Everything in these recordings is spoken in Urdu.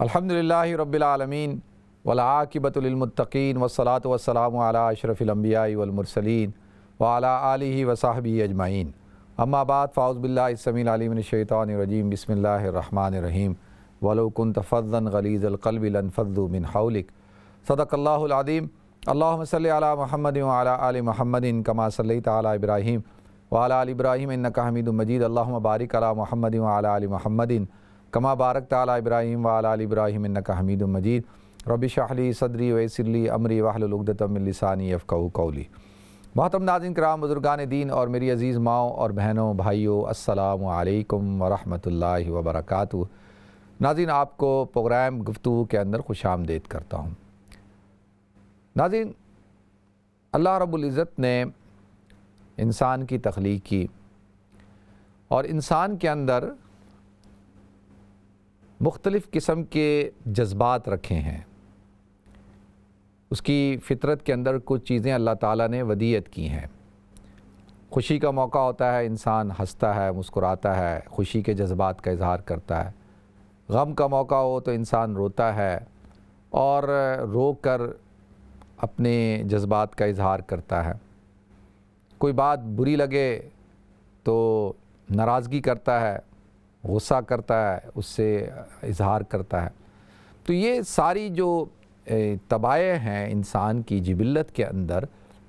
الحمدللہ رب العالمین والعاقبۃ للمتقین والصلاۃ والسلام علی اشرف الانبیاء والمرسلین وعلی آلہ وصحبہ اجمعین، اما بعد فاعوذ باللہ السمیع العلیم من الشیطان الرجیم، بسم اللہ الرحمن الرحیم۔ ولو کنت فظا غلیظ القلب لانفضوا من حولک، صدق اللہ العظیم۔ اللہم صلی علی محمد وعلی آل محمد کما صلیت علی ابراہیم وعلی آل ابراہیم انک حمید مجید۔ اللہم بارک علی محمد وعلی آل محمد کما بارکت علی ابراہیم وعلی آل ابراہیم انک حمید مجید۔ رب اشرح لی صدری ویسر لی امری واحلل عقدۃ من لسانی یفقہوا قولی۔ محترم ناظرین کرام، بزرگان دین اور میری عزیز ماؤں اور بہنوں بھائیوں، السلام علیکم ورحمۃ اللہ وبرکاتہ۔ ناظرین، آپ کو پروگرام گفتگو کے اندر خوش آمدید کرتا ہوں۔ ناظرین، اللہ رب العزت نے انسان کی تخلیق کی اور انسان کے اندر مختلف قسم کے جذبات رکھے ہیں۔ اس کی فطرت کے اندر کچھ چیزیں اللہ تعالیٰ نے ودیعت کی ہیں۔ خوشی کا موقع ہوتا ہے، انسان ہنستا ہے، مسکراتا ہے، خوشی کے جذبات کا اظہار کرتا ہے۔ غم کا موقع ہو تو انسان روتا ہے اور رو کر اپنے جذبات کا اظہار کرتا ہے۔ کوئی بات بری لگے تو ناراضگی کرتا ہے، غصہ کرتا ہے، اس سے اظہار کرتا ہے۔ تو یہ ساری جو طبائع ہیں انسان کی جبلت کے اندر،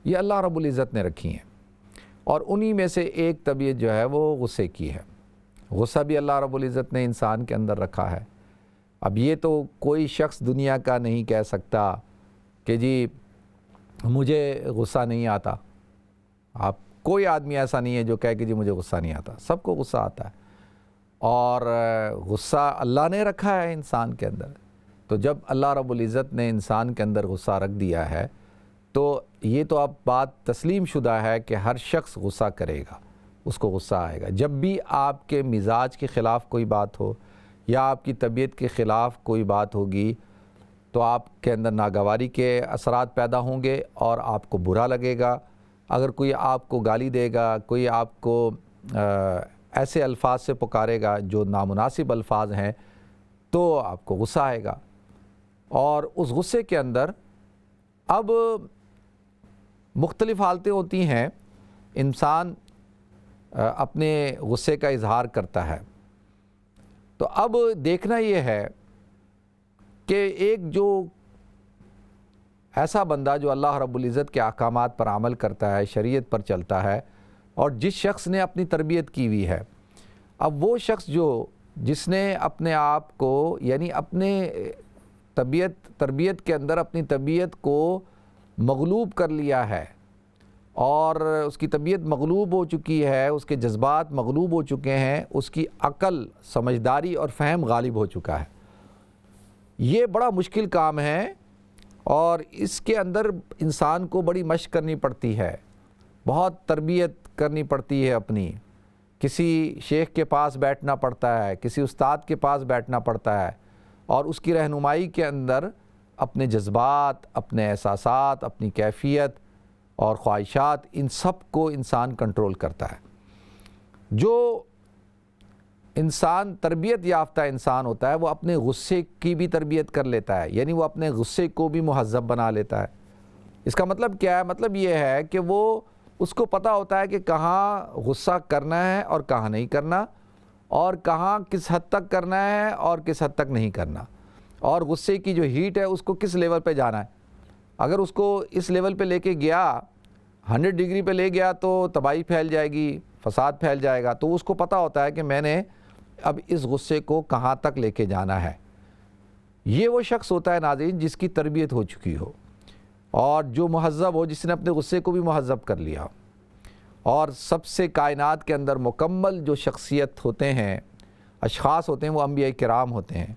یہ اللہ رب العزت نے رکھی ہیں، اور انہی میں سے ایک طبیعت جو ہے وہ غصے کی ہے۔ غصہ بھی اللہ رب العزت نے انسان کے اندر رکھا ہے۔ اب یہ تو کوئی شخص دنیا کا نہیں کہہ سکتا کہ جی مجھے غصہ نہیں آتا۔ آپ کوئی آدمی ایسا نہیں ہے جو کہے کہ جی مجھے غصہ نہیں آتا، سب کو غصہ آتا ہے، اور غصہ اللہ نے رکھا ہے انسان کے اندر۔ تو جب اللہ رب العزت نے انسان کے اندر غصہ رکھ دیا ہے تو یہ تو اب بات تسلیم شدہ ہے کہ ہر شخص غصہ کرے گا، اس کو غصہ آئے گا۔ جب بھی آپ کے مزاج کے خلاف کوئی بات ہو یا آپ کی طبیعت کے خلاف کوئی بات ہوگی تو آپ کے اندر ناگواری کے اثرات پیدا ہوں گے اور آپ کو برا لگے گا۔ اگر کوئی آپ کو گالی دے گا، کوئی آپ کو ایسے الفاظ سے پکارے گا جو نامناسب الفاظ ہیں، تو آپ کو غصہ آئے گا، اور اس غصے کے اندر اب مختلف حالتیں ہوتی ہیں۔ انسان اپنے غصے کا اظہار کرتا ہے، تو اب دیکھنا یہ ہے کہ ایک جو ایسا بندہ جو اللہ رب العزت کے احکامات پر عمل کرتا ہے، شریعت پر چلتا ہے، اور جس شخص نے اپنی تربیت کی ہوئی ہے، اب وہ شخص جس نے اپنے آپ کو یعنی اپنے تربیت کے اندر اپنی طبیعت کو مغلوب کر لیا ہے، اور اس کی طبیعت مغلوب ہو چکی ہے، اس کے جذبات مغلوب ہو چکے ہیں، اس کی عقل، سمجھداری اور فہم غالب ہو چکا ہے۔ یہ بڑا مشکل کام ہے، اور اس کے اندر انسان کو بڑی مشق کرنی پڑتی ہے، بہت تربیت کرنی پڑتی ہے اپنی۔ کسی شیخ کے پاس بیٹھنا پڑتا ہے، کسی استاد کے پاس بیٹھنا پڑتا ہے، اور اس کی رہنمائی کے اندر اپنے جذبات، اپنے احساسات، اپنی کیفیت اور خواہشات، ان سب کو انسان کنٹرول کرتا ہے۔ جو انسان تربیت یافتہ انسان ہوتا ہے وہ اپنے غصے کی بھی تربیت کر لیتا ہے، یعنی وہ اپنے غصے کو بھی مہذب بنا لیتا ہے۔ اس کا مطلب کیا ہے؟ مطلب یہ ہے کہ وہ اس کو پتہ ہوتا ہے کہ کہاں غصہ کرنا ہے اور کہاں نہیں کرنا، اور کہاں کس حد تک کرنا ہے اور کس حد تک نہیں کرنا، اور غصے کی جو ہیٹ ہے اس کو کس لیول پہ جانا ہے۔ اگر اس کو اس لیول پہ لے کے گیا، 100 ڈگری پہ لے گیا، تو تباہی پھیل جائے گی، فساد پھیل جائے گا۔ تو اس کو پتہ ہوتا ہے کہ میں نے اب اس غصے کو کہاں تک لے کے جانا ہے۔ یہ وہ شخص ہوتا ہے ناظرین جس کی تربیت ہو چکی ہو، اور جو مہذب ہو، جس نے اپنے غصے کو بھی مہذب کر لیا۔ اور سب سے کائنات کے اندر مکمل جو شخصیت ہوتے ہیں، اشخاص ہوتے ہیں، وہ انبیاء کرام ہوتے ہیں،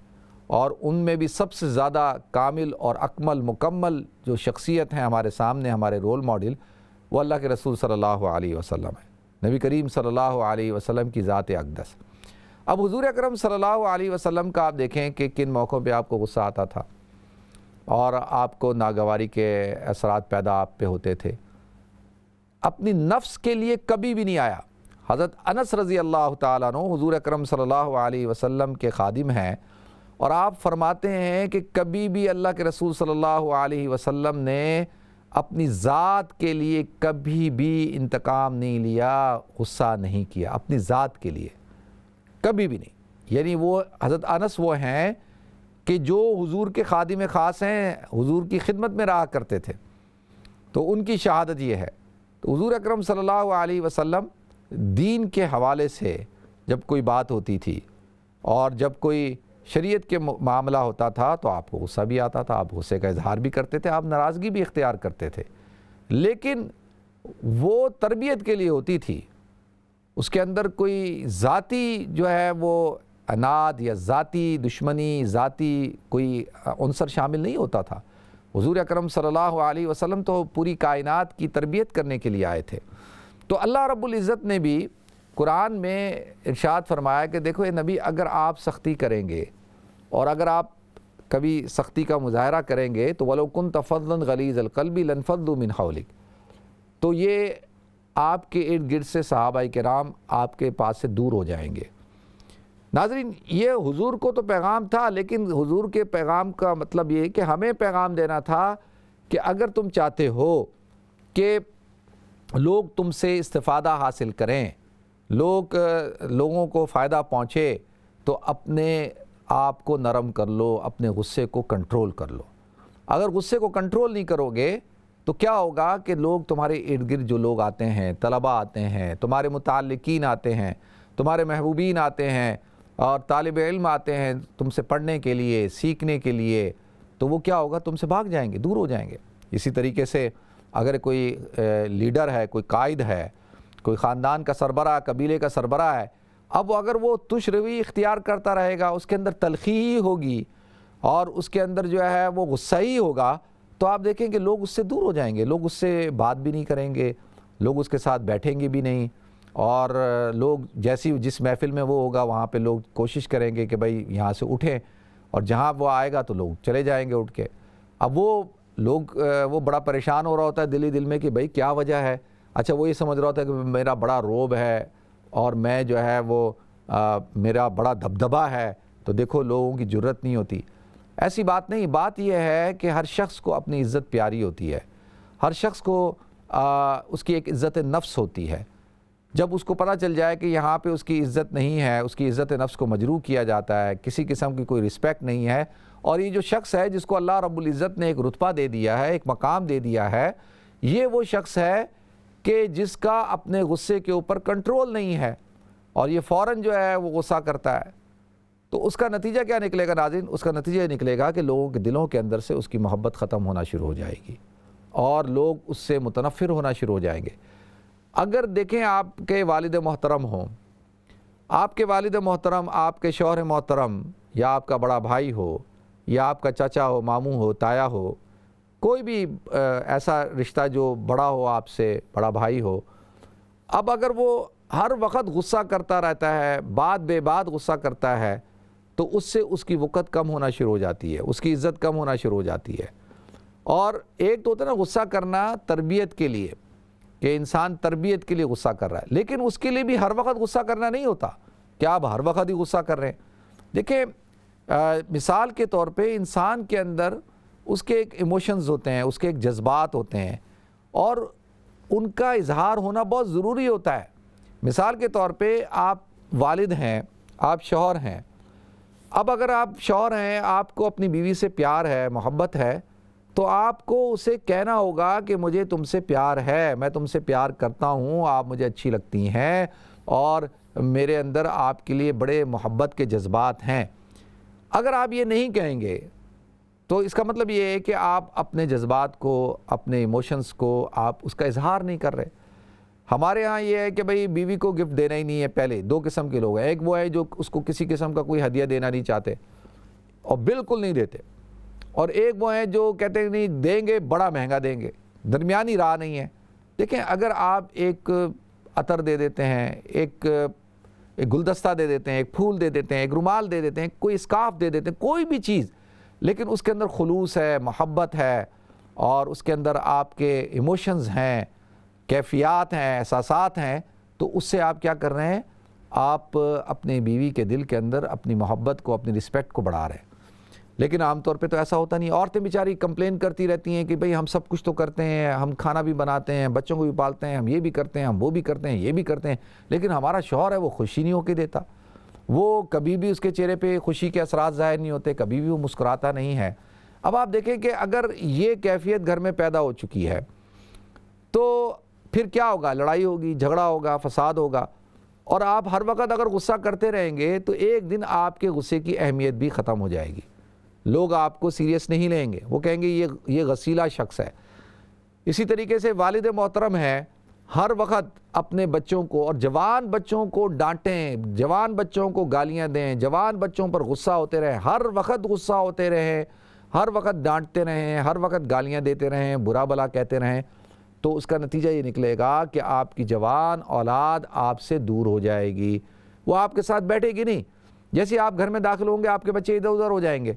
اور ان میں بھی سب سے زیادہ کامل اور اکمل مکمل جو شخصیت ہیں ہمارے سامنے، ہمارے رول ماڈل، وہ اللہ کے رسول صلی اللہ علیہ وسلم ہے، نبی کریم صلی اللہ علیہ وسلم کی ذات اقدس۔ اب حضور اکرم صلی اللہ علیہ وسلم کا آپ دیکھیں کہ کن موقعوں پہ آپ کو غصہ آتا تھا، اور آپ کو ناگواری کے اثرات پیدا آپ پہ ہوتے تھے۔ اپنی نفس کے لیے کبھی بھی نہیں آیا۔ حضرت انس رضی اللہ تعالیٰ عنہ حضور اکرم صلی اللہ علیہ وسلم کے خادم ہیں، اور آپ فرماتے ہیں کہ کبھی بھی اللہ کے رسول صلی اللہ علیہ وسلم نے اپنی ذات کے لیے کبھی بھی انتقام نہیں لیا، غصہ نہیں کیا اپنی ذات کے لیے، کبھی بھی نہیں۔ یعنی وہ حضرت انس وہ ہیں کہ جو حضور کے خادم خاص ہیں، حضور کی خدمت میں رہا کرتے تھے، تو ان کی شہادت یہ ہے۔ تو حضور اکرم صلی اللہ علیہ وسلم دین کے حوالے سے جب کوئی بات ہوتی تھی اور جب کوئی شریعت کے معاملہ ہوتا تھا تو آپ کو غصہ بھی آتا تھا، آپ غصے کا اظہار بھی کرتے تھے، آپ ناراضگی بھی اختیار کرتے تھے، لیکن وہ تربیت کے لیے ہوتی تھی، اس کے اندر کوئی ذاتی جو ہے وہ عناد یا ذاتی دشمنی، ذاتی کوئی عنصر شامل نہیں ہوتا تھا۔ حضور اکرم صلی اللہ علیہ وسلم تو پوری کائنات کی تربیت کرنے کے لیے آئے تھے۔ تو اللہ رب العزت نے بھی قرآن میں ارشاد فرمایا کہ دیکھو اے نبی، اگر آپ سختی کریں گے اور اگر آپ کبھی سختی کا مظاہرہ کریں گے تو وَلَوْ كُنْتَ فَظًّا غَلِيظَ الْقَلْبِ لَانفَضُّوا مِنْ حَوْلِكَ، تو یہ آپ کے ارد گرد سے صحابہ کرام آپ کے پاس سے دور ہو جائیں گے۔ ناظرین، یہ حضور کو تو پیغام تھا، لیکن حضور کے پیغام کا مطلب یہ کہ ہمیں پیغام دینا تھا کہ اگر تم چاہتے ہو کہ لوگ تم سے استفادہ حاصل کریں، لوگوں کو فائدہ پہنچے، تو اپنے آپ کو نرم کر لو، اپنے غصے کو کنٹرول کر لو۔ اگر غصے کو کنٹرول نہیں کرو گے تو کیا ہوگا کہ لوگ تمہارے ارد گرد جو لوگ آتے ہیں، طلبہ آتے ہیں، تمہارے متعلقین آتے ہیں، تمہارے محبوبین آتے ہیں اور طالب علم آتے ہیں تم سے پڑھنے کے لیے، سیکھنے کے لیے، تو وہ کیا ہوگا؟ تم سے بھاگ جائیں گے، دور ہو جائیں گے۔ اسی طریقے سے اگر کوئی لیڈر ہے، کوئی قائد ہے، کوئی خاندان کا سربراہ، قبیلے کا سربراہ ہے، اب اگر وہ تش روی اختیار کرتا رہے گا، اس کے اندر تلخی ہی ہوگی اور اس کے اندر جو ہے وہ غصہ ہی ہوگا، تو آپ دیکھیں کہ لوگ اس سے دور ہو جائیں گے، لوگ اس سے بات بھی نہیں کریں گے، لوگ اس کے ساتھ بیٹھیں گے بھی نہیں، اور لوگ جس محفل میں وہ ہوگا وہاں پہ لوگ کوشش کریں گے کہ بھائی یہاں سے اٹھیں، اور جہاں وہ آئے گا تو لوگ چلے جائیں گے اٹھ کے۔ اب وہ بڑا پریشان ہو رہا ہوتا ہے دل میں کہ بھائی کیا وجہ ہے؟ اچھا، وہ یہ سمجھ رہا ہوتا ہے کہ میرا بڑا روب ہے اور میں جو ہے وہ میرا بڑا دبدبہ ہے، تو دیکھو لوگوں کی جرت نہیں ہوتی۔ ایسی بات نہیں، بات یہ ہے کہ ہر شخص کو اپنی عزت پیاری ہوتی ہے، ہر شخص کو اس کی ایک عزت نفس ہوتی ہے۔ جب اس کو پتہ چل جائے کہ یہاں پہ اس کی عزت نہیں ہے، اس کی عزت نفس کو مجروح کیا جاتا ہے، کسی قسم کی کوئی رسپیکٹ نہیں ہے، اور یہ جو شخص ہے جس کو اللہ رب العزت نے ایک رتبہ دے دیا ہے، ایک مقام دے دیا ہے، یہ وہ شخص ہے کہ جس کا اپنے غصے کے اوپر کنٹرول نہیں ہے، اور یہ فوراً جو ہے وہ غصہ کرتا ہے، تو اس کا نتیجہ کیا نکلے گا ناظرین؟ اس کا نتیجہ یہ نکلے گا کہ لوگوں کے دلوں کے اندر سے اس کی محبت ختم ہونا شروع ہو جائے گی اور لوگ اس سے متنفر ہونا شروع ہو جائیں گے۔ اگر دیکھیں آپ کے والد محترم ہوں، آپ کے والد محترم، آپ کے شوہر محترم، یا آپ کا بڑا بھائی ہو، یا آپ کا چچا ہو، ماموں ہو، تایا ہو، کوئی بھی ایسا رشتہ جو بڑا ہو آپ سے، بڑا بھائی ہو، اب اگر وہ ہر وقت غصہ کرتا رہتا ہے، بات بے بات غصہ کرتا ہے، تو اس سے اس کی وقت کم ہونا شروع ہو جاتی ہے، اس کی عزت کم ہونا شروع ہو جاتی ہے۔ اور ایک تو ہوتا ہے نا غصہ کرنا تربیت کے لیے، کہ انسان تربیت کے لیے غصہ کر رہا ہے، لیکن اس کے لیے بھی ہر وقت غصہ کرنا نہیں ہوتا کہ آپ ہر وقت ہی غصہ کر رہے ہیں۔ دیکھیں، مثال کے طور پہ انسان کے اندر اس کے ایک ایموشنز ہوتے ہیں، اس کے ایک جذبات ہوتے ہیں، اور ان کا اظہار ہونا بہت ضروری ہوتا ہے۔ مثال کے طور پہ آپ والد ہیں، آپ شوہر ہیں، اب اگر آپ شوہر ہیں، آپ کو اپنی بیوی سے پیار ہے، محبت ہے، تو آپ کو اسے کہنا ہوگا کہ مجھے تم سے پیار ہے، میں تم سے پیار کرتا ہوں، آپ مجھے اچھی لگتی ہیں، اور میرے اندر آپ کے لیے بڑے محبت کے جذبات ہیں۔ اگر آپ یہ نہیں کہیں گے تو اس کا مطلب یہ ہے کہ آپ اپنے جذبات کو، اپنے ایموشنز کو، آپ اس کا اظہار نہیں کر رہے۔ ہمارے ہاں یہ ہے کہ بھئی بیوی کو گفٹ دینا ہی نہیں ہے۔ پہلے دو قسم کے لوگ ہیں، ایک وہ ہے جو اس کو کسی قسم کا کوئی ہدیہ دینا نہیں چاہتے اور بالکل نہیں دیتے، اور ایک وہ ہیں جو کہتے ہیں نہیں دیں گے، بڑا مہنگا دیں گے، درمیانی راہ نہیں ہے۔ دیکھیں، اگر آپ ایک عطر دے دیتے ہیں، ایک گلدستہ دے دیتے ہیں، ایک پھول دے دیتے ہیں، ایک رومال دے دیتے ہیں، کوئی اسکارف دے دیتے ہیں، کوئی بھی چیز، لیکن اس کے اندر خلوص ہے، محبت ہے، اور اس کے اندر آپ کے ایموشنز ہیں، کیفیات ہیں، احساسات ہیں، تو اس سے آپ کیا کر رہے ہیں؟ آپ اپنی بیوی کے دل کے اندر اپنی محبت کو، اپنی رسپیکٹ کو بڑھا رہے ہیں۔ لیکن عام طور پہ تو ایسا ہوتا نہیں۔ عورتیں بیچاری کمپلین کرتی رہتی ہیں کہ بھئی ہم سب کچھ تو کرتے ہیں، ہم کھانا بھی بناتے ہیں، بچوں کو بھی پالتے ہیں، ہم یہ بھی کرتے ہیں، ہم وہ بھی کرتے ہیں، یہ بھی کرتے ہیں، لیکن ہمارا شوہر ہے وہ خوشی نہیں ہو کے دیتا، وہ کبھی بھی اس کے چہرے پہ خوشی کے اثرات ظاہر نہیں ہوتے، کبھی بھی وہ مسکراتا نہیں ہے۔ اب آپ دیکھیں کہ اگر یہ کیفیت گھر میں پیدا ہو چکی ہے تو پھر کیا ہوگا؟ لڑائی ہوگی، جھگڑا ہوگا، فساد ہوگا، اور آپ ہر وقت اگر غصہ کرتے رہیں گے تو ایک دن آپ کے غصے کی اہمیت بھی ختم ہو جائے گی، لوگ آپ کو سیریس نہیں لیں گے، وہ کہیں گے یہ غصیلا شخص ہے۔ اسی طریقے سے والد محترم ہے، ہر وقت اپنے بچوں کو اور جوان بچوں کو ڈانٹیں، جوان بچوں کو گالیاں دیں، جوان بچوں پر غصہ ہوتے رہیں، ہر وقت غصہ ہوتے رہیں، ہر وقت ڈانٹتے رہیں، ہر وقت گالیاں دیتے رہیں، برا بھلا کہتے رہیں، تو اس کا نتیجہ یہ نکلے گا کہ آپ کی جوان اولاد آپ سے دور ہو جائے گی، وہ آپ کے ساتھ بیٹھے گی نہیں۔ جیسے آپ گھر میں داخل ہوں گے آپ کے بچے ادھر ادھر ہو جائیں گے،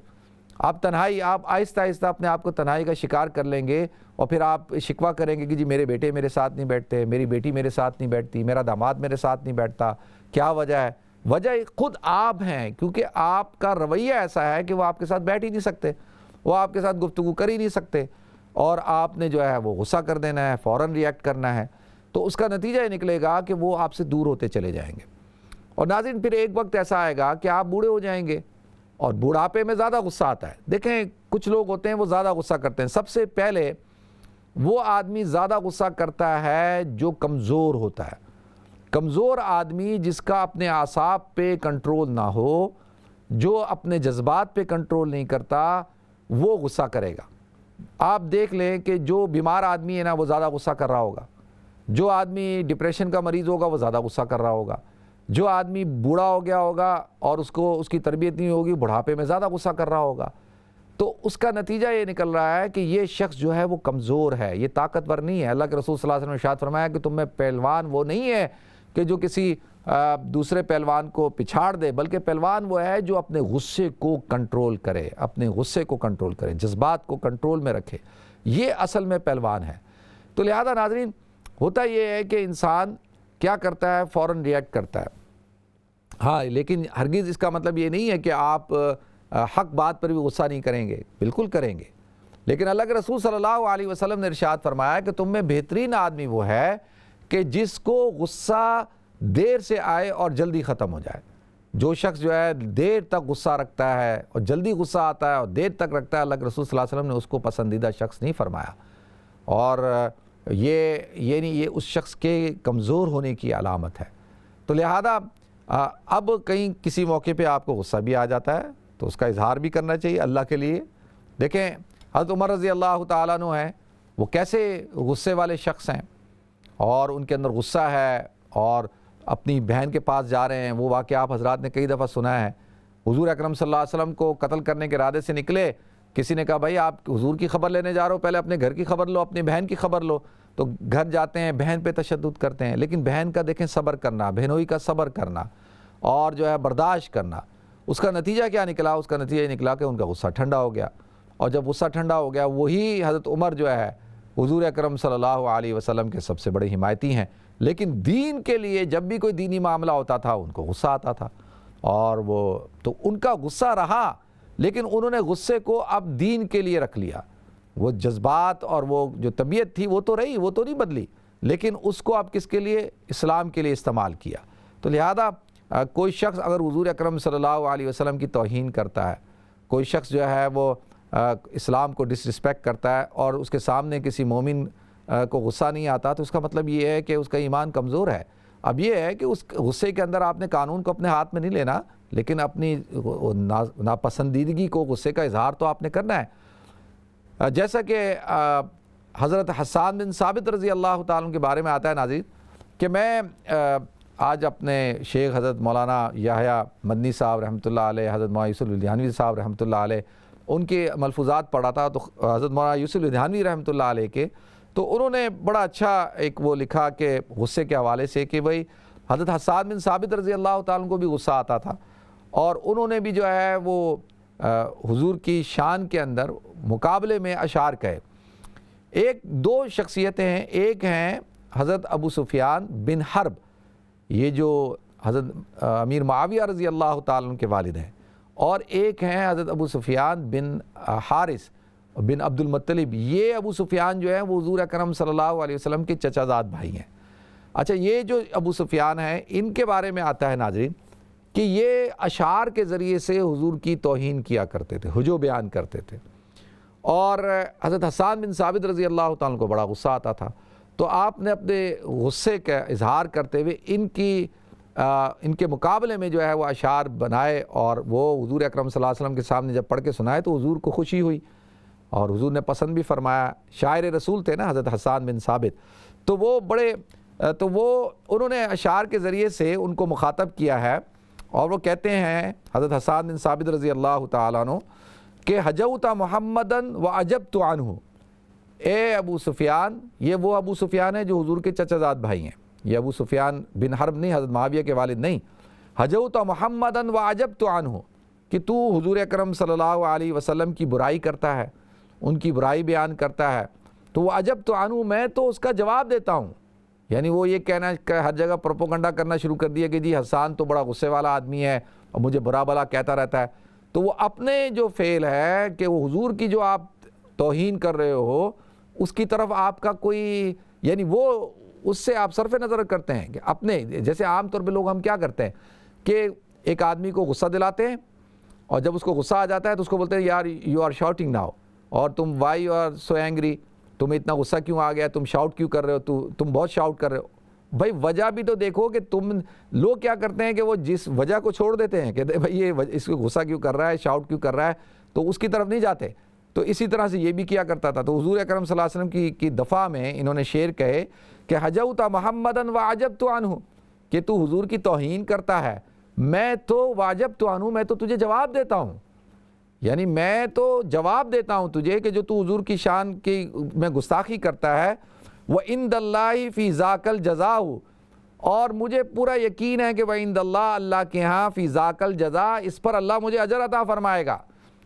آپ آہستہ آہستہ اپنے آپ کو تنہائی کا شکار کر لیں گے، اور پھر آپ شکوہ کریں گے کہ جی میرے بیٹے میرے ساتھ نہیں بیٹھتے، میری بیٹی میرے ساتھ نہیں بیٹھتی، میرا داماد میرے ساتھ نہیں بیٹھتا، کیا وجہ ہے؟ وجہ خود آپ ہیں، کیونکہ آپ کا رویہ ایسا ہے کہ وہ آپ کے ساتھ بیٹھ ہی نہیں سکتے، وہ آپ کے ساتھ گفتگو کر ہی نہیں سکتے، اور آپ نے جو ہے وہ غصہ کر دینا ہے، فوراً ریئیکٹ کرنا ہے، تو اس کا نتیجہ یہ نکلے گا کہ وہ آپ سے دور ہوتے چلے جائیں گے۔ اور ناظرین پھر ایک وقت ایسا آئے گا کہ آپ بوڑھے ہو جائیں گے، اور بوڑھاپے میں زیادہ غصہ آتا ہے۔ دیکھیں کچھ لوگ ہوتے ہیں وہ زیادہ غصہ کرتے ہیں۔ سب سے پہلے وہ آدمی زیادہ غصہ کرتا ہے جو کمزور ہوتا ہے۔ کمزور آدمی جس کا اپنے اعصاب پہ کنٹرول نہ ہو، جو اپنے جذبات پہ کنٹرول نہیں کرتا، وہ غصہ کرے گا۔ آپ دیکھ لیں کہ جو بیمار آدمی ہے نا وہ زیادہ غصہ کر رہا ہوگا، جو آدمی ڈپریشن کا مریض ہوگا وہ زیادہ غصہ کر رہا ہوگا، جو آدمی بوڑھا ہو گیا ہوگا اور اس کی تربیت نہیں ہوگی، بڑھاپے میں زیادہ غصہ کر رہا ہوگا۔ تو اس کا نتیجہ یہ نکل رہا ہے کہ یہ شخص جو ہے وہ کمزور ہے، یہ طاقتور نہیں ہے۔ اللہ کے رسول صلی اللہ علیہ وسلم نے ارشاد فرمایا کہ تم میں پہلوان وہ نہیں ہے کہ جو کسی دوسرے پہلوان کو پچھاڑ دے، بلکہ پہلوان وہ ہے جو اپنے غصے کو کنٹرول کرے، اپنے غصے کو کنٹرول کرے، جذبات کو کنٹرول میں رکھے، یہ اصل میں پہلوان ہے۔ تو لہذا ناظرین ہوتا یہ ہے کہ انسان کیا کرتا ہے؟ فوراً ریئیکٹ کرتا ہے۔ ہاں لیکن ہرگز اس کا مطلب یہ نہیں ہے کہ آپ حق بات پر بھی غصہ نہیں کریں گے، بالکل کریں گے، لیکن اللہ کے رسول صلی اللہ علیہ وسلم نے ارشاد فرمایا کہ تم میں بہترین آدمی وہ ہے کہ جس کو غصہ دیر سے آئے اور جلدی ختم ہو جائے۔ جو شخص جو ہے دیر تک غصہ رکھتا ہے اور جلدی غصہ آتا ہے اور دیر تک رکھتا ہے، اللہ کے رسول صلی اللہ علیہ وسلم نے اس کو پسندیدہ شخص نہیں فرمایا، اور یہ اس شخص کے کمزور ہونے کی علامت ہے۔ تو لہذا اب کہیں کسی موقع پہ آپ کو غصہ بھی آ جاتا ہے تو اس کا اظہار بھی کرنا چاہیے اللہ کے لیے۔ دیکھیں حضرت عمر رضی اللہ تعالیٰ عنہ ہیں، وہ کیسے غصے والے شخص ہیں، اور ان کے اندر غصہ ہے، اور اپنی بہن کے پاس جا رہے ہیں۔ وہ واقعہ آپ حضرات نے کئی دفعہ سنا ہے، حضور اکرم صلی اللہ علیہ وسلم کو قتل کرنے کے ارادے سے نکلے، کسی نے کہا بھائی آپ حضور کی خبر لینے جا رہے ہو، پہلے اپنے گھر کی خبر لو، اپنی بہن کی خبر لو۔ تو گھر جاتے ہیں، بہن پہ تشدد کرتے ہیں، لیکن بہن کا دیکھیں صبر کرنا، بہنوئی کا صبر کرنا اور جو ہے برداشت کرنا، اس کا نتیجہ کیا نکلا؟ اس کا نتیجہ یہ نکلا کہ ان کا غصہ ٹھنڈا ہو گیا، اور جب غصہ ٹھنڈا ہو گیا، وہی حضرت عمر جو ہے حضور اکرم صلی اللہ علیہ وسلم کے سب سے بڑے حمایتی ہیں، لیکن دین کے لیے جب بھی کوئی دینی معاملہ ہوتا تھا ان کو غصہ آتا تھا، اور تو ان کا غصہ رہا، لیکن انہوں نے غصے کو اب دین کے لیے رکھ لیا۔ وہ جذبات اور وہ جو طبیعت تھی وہ تو رہی، وہ تو نہیں بدلی، لیکن اس کو اب کس کے لیے؟ اسلام کے لیے استعمال کیا۔ تو لہذا کوئی شخص اگر حضور اکرم صلی اللہ علیہ وسلم کی توہین کرتا ہے، کوئی شخص جو ہے وہ اسلام کو ڈس رسپیکٹ کرتا ہے، اور اس کے سامنے کسی مومن کو غصہ نہیں آتا، تو اس کا مطلب یہ ہے کہ اس کا ایمان کمزور ہے۔ اب یہ ہے کہ اس غصے کے اندر آپ نے قانون کو اپنے ہاتھ میں نہیں لینا، لیکن اپنی ناپسندیدگی کو، غصے کا اظہار تو آپ نے کرنا ہے۔ جیسا کہ حضرت حسان بن ثابت رضی اللہ تعالیٰ عنہ کے بارے میں آتا ہے ناظرین، کہ میں آج اپنے شیخ حضرت مولانا یحییٰ مدنی صاحب رحمۃ اللہ علیہ، حضرت مولانا یوسف لدھیانوی صاحب رحمۃ اللہ علیہ، ان کے ملفوظات پڑھا تھا، تو حضرت مولانا یوسف لدھیانوی رحمۃ اللہ علیہ کے، تو انہوں نے بڑا اچھا ایک وہ لکھا کہ غصے کے حوالے سے کہ بھئی حضرت حسان بن ثابت رضی اللہ تعالیٰ عنہ کو بھی غصہ آتا تھا، اور انہوں نے بھی جو ہے وہ حضور کی شان کے اندر مقابلے میں اشعار کہے۔ ایک دو شخصیتیں ہیں، ایک ہیں حضرت ابو سفیان بن حرب، یہ جو حضرت امیر معاویہ رضی اللہ تعالیٰ عنہ کے والد ہیں، اور ایک ہیں حضرت ابو سفیان بن حارث بن عبد المطلب۔ یہ ابو سفیان جو ہے وہ حضور اکرم صلی اللہ علیہ وسلم کے چچا زاد بھائی ہیں۔ اچھا، یہ جو ابو سفیان ہیں ان کے بارے میں آتا ہے ناظرین کہ یہ اشعار کے ذریعے سے حضور کی توہین کیا کرتے تھے، ہجو بیان کرتے تھے، اور حضرت حسان بن ثابت رضی اللہ تعالیٰ کو بڑا غصہ آتا تھا، تو آپ نے اپنے غصے کا اظہار کرتے ہوئے ان کے مقابلے میں جو ہے وہ اشعار بنائے، اور وہ حضور اکرم صلی اللہ علیہ وسلم کے سامنے جب پڑھ کے سنائے تو حضور کو خوشی ہوئی اور حضور نے پسند بھی فرمایا۔ شاعر رسول تھے نا حضرت حسان بن ثابت، تو وہ انہوں نے اشعار کے ذریعے سے ان کو مخاطب کیا ہے، اور وہ کہتے ہیں حضرت حسان بن ثابت رضی اللہ تعالیٰ عنہ کہ حجوت محمدن وعجبت عنہ، اے ابو سفیان، یہ وہ ابو سفیان ہے جو حضور کے چچا زاد بھائی ہیں، یہ ابو سفیان بن حرب نہیں، حضرت معاویہ کے والد نہیں، حجوت محمدن وعجبت عنہ، کہ تو حضور اکرم صلی اللہ علیہ وسلم کی برائی کرتا ہے، ان کی برائی بیان کرتا ہے، تو وہ عجبت عنہ، میں تو اس کا جواب دیتا ہوں۔ یعنی وہ یہ کہنا کہ ہر جگہ پروپوگنڈا کرنا شروع کر دیا کہ جی حسان تو بڑا غصے والا آدمی ہے اور مجھے برا بلا کہتا رہتا ہے، تو وہ اپنے جو فعل ہے کہ وہ حضور کی جو آپ توہین کر رہے ہو اس کی طرف آپ کا کوئی، یعنی وہ اس سے آپ صرف نظر کرتے ہیں کہ اپنے، جیسے عام طور پہ لوگ ہم کیا کرتے ہیں کہ ایک آدمی کو غصہ دلاتے ہیں، اور جب اس کو غصہ آ جاتا ہے تو اس کو بولتے ہیں یار یو آر شاؤٹنگ ناؤ، اور تم why you are so angry, تمہیں اتنا غصہ کیوں آ گیا، تم شاؤٹ کیوں کر رہے ہو، تم بہت شاؤٹ کر رہے ہو۔ بھائی وجہ بھی تو دیکھو کہ لوگ کیا کرتے ہیں کہ وہ جس وجہ کو چھوڑ دیتے ہیں، کہتے ہیں بھائی یہ اس کو غصہ کیوں کر رہا ہے، شاؤٹ کیوں کر رہا ہے، تو اس کی طرف نہیں جاتے۔ تو اسی طرح سے یہ بھی کیا کرتا تھا۔ تو حضور اکرم صلی اللہ علیہ وسلم کی دفاع میں انہوں نے شعر کہے کہ حجوت محمدن وعجبت عنہ، کہ تو حضور کی توہین کرتا ہے، میں تو وعجبت عنہ، میں تو تجھے جواب دیتا ہوں، یعنی میں تو جواب دیتا ہوں تجھے کہ جو تو حضور کی شان کی میں گستاخی کرتا ہے، وَعِنْدَ اللَّهِ فِي ذَاكَ الْجَزَاءُ، اور مجھے پورا یقین ہے کہ وَعِنْدَ اللَّهِ، اللہ کے ہاں، فِي ذَاكَ الْجَزَاءُ، اس پر اللہ مجھے اجر عطا فرمائے گا۔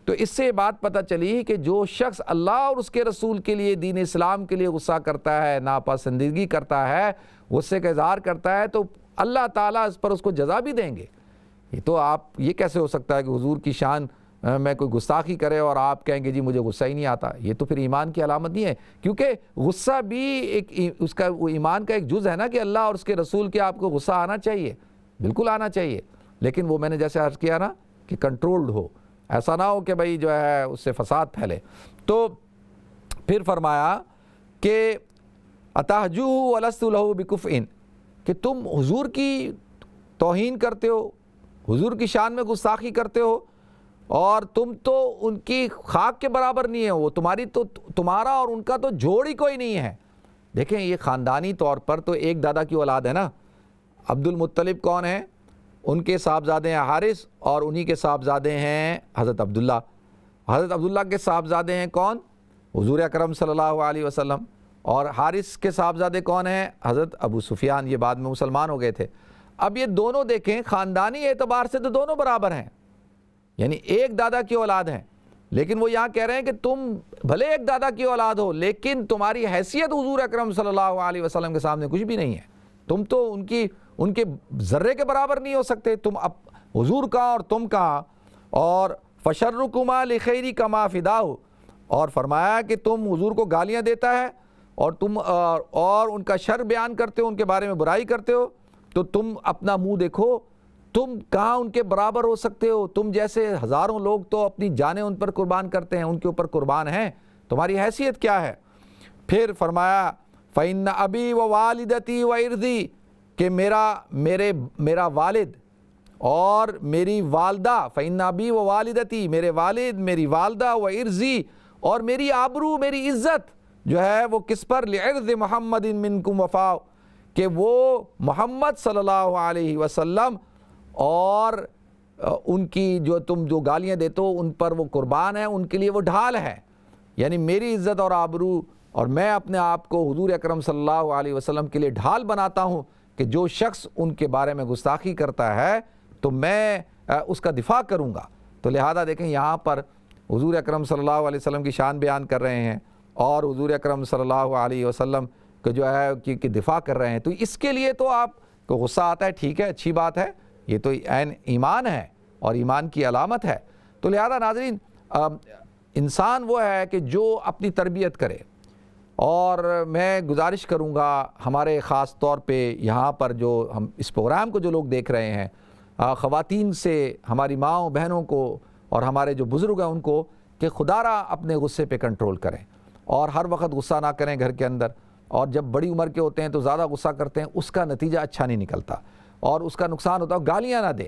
تو اس سے بات پتہ چلی کہ جو شخص اللہ اور اس کے رسول کے لیے، دین اسلام کے لیے غصہ کرتا ہے، ناپسندیدگی کرتا ہے، غصے کا اظہار کرتا ہے، تو اللہ تعالیٰ اس پر اس کو جزا بھی دیں گے۔ یہ تو آپ، یہ کیسے ہو سکتا ہے کہ حضور کی شان میں کوئی گستاخی کرے اور آپ کہیں گے جی مجھے غصہ ہی نہیں آتا؟ یہ تو پھر ایمان کی علامت نہیں ہے، کیونکہ غصہ بھی ایک اس کا وہ ایمان کا ایک جز ہے نا، کہ اللہ اور اس کے رسول کے آپ کو غصہ آنا چاہیے، بالکل آنا چاہیے، لیکن وہ میں نے جیسے عرض کیا نا کہ کنٹرولڈ ہو، ایسا نہ ہو کہ بھائی جو ہے اس سے فساد پھیلے۔ تو پھر فرمایا کہ اتحجوہ ولست لہ بکفء، کہ تم حضور کی توہین کرتے ہو، حضور کی شان میں گستاخی کرتے ہو، اور تم تو ان کی خاک کے برابر نہیں ہے، وہ تمہارا اور ان کا تو جوڑ ہی کوئی نہیں ہے۔ دیکھیں یہ خاندانی طور پر تو ایک دادا کی اولاد ہے نا۔ عبد المطلب کون ہیں؟ ان کے صاحبزادے ہیں حارث، اور انہی کے صاحبزادے ہیں حضرت عبداللہ۔ حضرت عبداللہ کے صاحبزادے ہیں کون؟ حضور اکرم صلی اللہ علیہ وسلم۔ اور حارث کے صاحبزادے کون ہیں؟ حضرت ابو سفیان، یہ بعد میں مسلمان ہو گئے تھے۔ اب یہ دونوں دیکھیں خاندانی اعتبار سے تو دونوں برابر ہیں، یعنی ایک دادا کی اولاد ہیں، لیکن وہ یہاں کہہ رہے ہیں کہ تم بھلے ایک دادا کی اولاد ہو لیکن تمہاری حیثیت حضور اکرم صلی اللہ علیہ وسلم کے سامنے کچھ بھی نہیں ہے، تم تو ان کے ذرے کے برابر نہیں ہو سکتے، تم اب حضور کہاں اور تم کہاں۔ اور فشرکما لخیری کما فداہ، اور فرمایا کہ تم حضور کو گالیاں دیتا ہے اور تم اور ان کا شر بیان کرتے ہو، ان کے بارے میں برائی کرتے ہو، تو تم اپنا منہ دیکھو، تم کہاں ان کے برابر ہو سکتے ہو؟ تم جیسے ہزاروں لوگ تو اپنی جانیں ان پر قربان کرتے ہیں، ان کے اوپر قربان ہیں، تمہاری حیثیت کیا ہے؟ پھر فرمایا فَإِنَّ أَبِي وَوَالِدَتِي وَإِرْضِي، کہ میرا والد اور میری والدہ، فَإِنَّ أَبِي وَوَالِدَتِي، میرے والد، میری والدہ، وَإِرْضِي، اور میری آبرو، میری عزت جو ہے وہ کس پر؟ لِعِرْضِ مُحَمَّدٍ مِّنْكُمْ وَفَاءُ، کہ وہ محمد صلی اللہ علیہ وسلم اور ان کی جو گالیاں دیتے ہو ان پر وہ قربان ہے، ان کے لیے وہ ڈھال ہے، یعنی میری عزت اور آبرو، اور میں اپنے آپ کو حضور اکرم صلی اللہ علیہ وسلم کے لیے ڈھال بناتا ہوں کہ جو شخص ان کے بارے میں گستاخی کرتا ہے تو میں اس کا دفاع کروں گا۔ تو لہذا دیکھیں یہاں پر حضور اکرم صلی اللہ علیہ وسلم کی شان بیان کر رہے ہیں اور حضور اکرم صلی اللہ علیہ وسلم جو ہے کہ دفاع کر رہے ہیں، تو اس کے لیے تو آپ کو غصہ آتا ہے، ٹھیک ہے، اچھی بات ہے، یہ تو عین ایمان ہے اور ایمان کی علامت ہے۔ تو لہذا ناظرین، انسان وہ ہے کہ جو اپنی تربیت کرے، اور میں گزارش کروں گا ہمارے خاص طور پہ یہاں پر جو ہم اس پروگرام کو جو لوگ دیکھ رہے ہیں، خواتین سے، ہماری ماؤں بہنوں کو اور ہمارے جو بزرگ ہیں ان کو، کہ خدا را اپنے غصے پہ کنٹرول کریں اور ہر وقت غصہ نہ کریں گھر کے اندر، اور جب بڑی عمر کے ہوتے ہیں تو زیادہ غصہ کرتے ہیں، اس کا نتیجہ اچھا نہیں نکلتا اور اس کا نقصان ہوتا ہے۔ گالیاں نہ دیں۔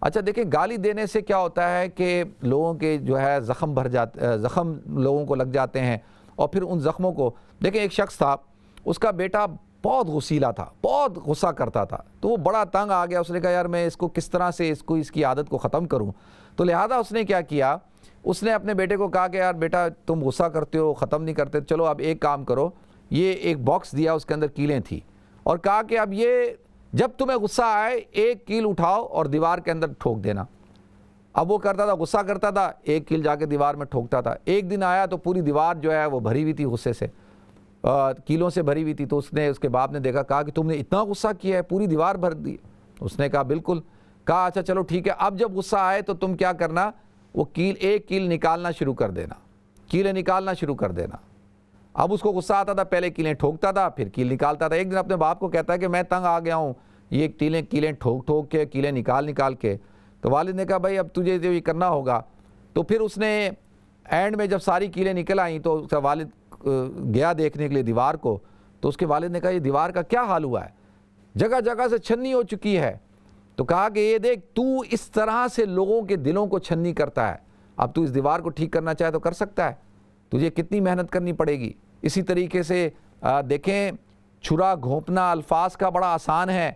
اچھا دیکھیں، گالی دینے سے کیا ہوتا ہے کہ لوگوں کے جو ہے زخم لوگوں کو لگ جاتے ہیں، اور پھر ان زخموں کو دیکھیں، ایک شخص تھا، اس کا بیٹا بہت غصیلا تھا، بہت غصہ کرتا تھا، تو وہ بڑا تنگ آ گیا، اس نے کہا یار میں اس کو کس طرح سے اس کی عادت کو ختم کروں۔ تو لہذا اس نے کیا کیا، اس نے اپنے بیٹے کو کہا کہ یار بیٹا تم غصہ کرتے ہو، ختم نہیں کرتے، چلو اب ایک کام کرو، یہ ایک باکس دیا، اس کے اندر کیلیں تھیں، اور کہا کہ اب یہ جب تمہیں غصہ آئے ایک کیل اٹھاؤ اور دیوار کے اندر ٹھوک دینا۔ اب وہ کرتا تھا، غصہ کرتا تھا، ایک کیل جا کے دیوار میں ٹھوکتا تھا۔ ایک دن آیا تو پوری دیوار جو ہے وہ بھری ہوئی تھی غصے سے، کیلوں سے بھری ہوئی تھی۔ تو اس کے باپ نے دیکھا، کہا کہ تم نے اتنا غصہ کیا ہے، پوری دیوار بھر دی۔ اس نے کہا بالکل۔ کہا اچھا چلو ٹھیک ہے، اب جب غصہ آئے تو تم کیا کرنا، وہ ایک کیل نکالنا شروع کر دینا، کیلیں نکالنا شروع کر دینا۔ اب اس کو غصہ آتا تھا، پہلے کیلیں ٹھوکتا تھا، پھر کیل نکالتا تھا۔ ایک دن اپنے باپ کو کہتا ہے کہ میں تنگ آ گیا ہوں، یہ کیلیں ٹھوک کے، کیلیں نکال کے۔ تو والد نے کہا بھائی اب تجھے یہ کرنا ہوگا۔ تو پھر اس نے اینڈ میں جب ساری کیلیں نکل آئیں تو اس کا والد گیا دیکھنے کے لیے دیوار کو، تو اس کے والد نے کہا یہ دیوار کا کیا حال ہوا ہے، جگہ جگہ سے چھنی ہو چکی ہے۔ تو کہا کہ یہ دیکھ، تو اس طرح سے لوگوں کے دلوں کو چھنی کرتا ہے، اب تو اس دیوار کو ٹھیک کرنا چاہے تو کر سکتا ہے، تجھے کتنی محنت کرنی پڑے گی۔ اسی طریقے سے دیکھیں، چھرا گھونپنا الفاظ کا بڑا آسان ہے،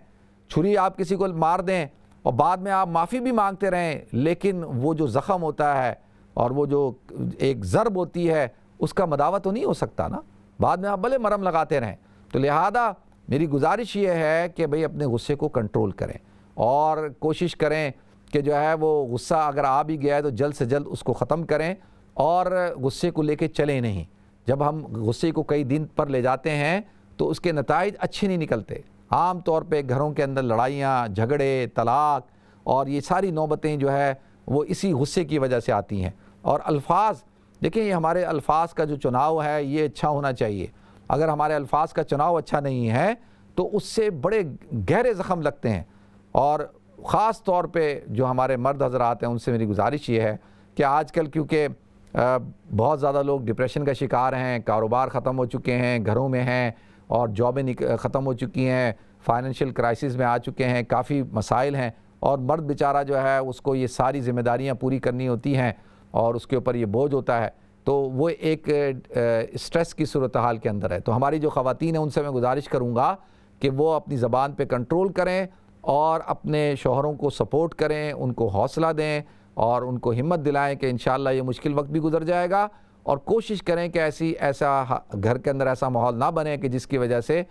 چھری آپ کسی کو مار دیں اور بعد میں آپ معافی بھی مانگتے رہیں، لیکن وہ جو زخم ہوتا ہے اور وہ جو ایک ضرب ہوتی ہے، اس کا مداوع تو نہیں ہو سکتا نا، بعد میں آپ بھلے مرہم لگاتے رہیں۔ تو لہذا میری گزارش یہ ہے کہ بھئی اپنے غصے کو کنٹرول کریں اور کوشش کریں کہ جو ہے وہ غصہ اگر آ بھی گیا ہے تو جلد سے جلد اس کو ختم کریں، اور غصے کو لے کے چلیں نہیں۔ جب ہم غصے کو کئی دن پر لے جاتے ہیں تو اس کے نتائج اچھے نہیں نکلتے۔ عام طور پہ گھروں کے اندر لڑائیاں، جھگڑے، طلاق اور یہ ساری نوبتیں جو ہے وہ اسی غصے کی وجہ سے آتی ہیں۔ اور الفاظ، دیکھیں یہ ہمارے الفاظ کا جو چناؤ ہے یہ اچھا ہونا چاہیے۔ اگر ہمارے الفاظ کا چناؤ اچھا نہیں ہے تو اس سے بڑے گہرے زخم لگتے ہیں۔ اور خاص طور پہ جو ہمارے مرد حضرات ہیں ان سے میری گزارش یہ ہے کہ آج کل کیونکہ بہت زیادہ لوگ ڈپریشن کا شکار ہیں، کاروبار ختم ہو چکے ہیں، گھروں میں ہیں اور جابیں ختم ہو چکی ہیں، فائنینشیل کرائسس میں آ چکے ہیں، کافی مسائل ہیں، اور مرد بیچارہ جو ہے اس کو یہ ساری ذمہ داریاں پوری کرنی ہوتی ہیں اور اس کے اوپر یہ بوجھ ہوتا ہے، تو وہ ایک اسٹریس کی صورتحال کے اندر ہے۔ تو ہماری جو خواتین ہیں ان سے میں گزارش کروں گا کہ وہ اپنی زبان پہ کنٹرول کریں اور اپنے شوہروں کو سپورٹ کریں، ان کو حوصلہ دیں اور ان کو ہمت دلائیں کہ انشاءاللہ یہ مشکل وقت بھی گزر جائے گا، اور کوشش کریں کہ ایسا گھر کے اندر ایسا ماحول نہ بنے کہ جس کی وجہ سے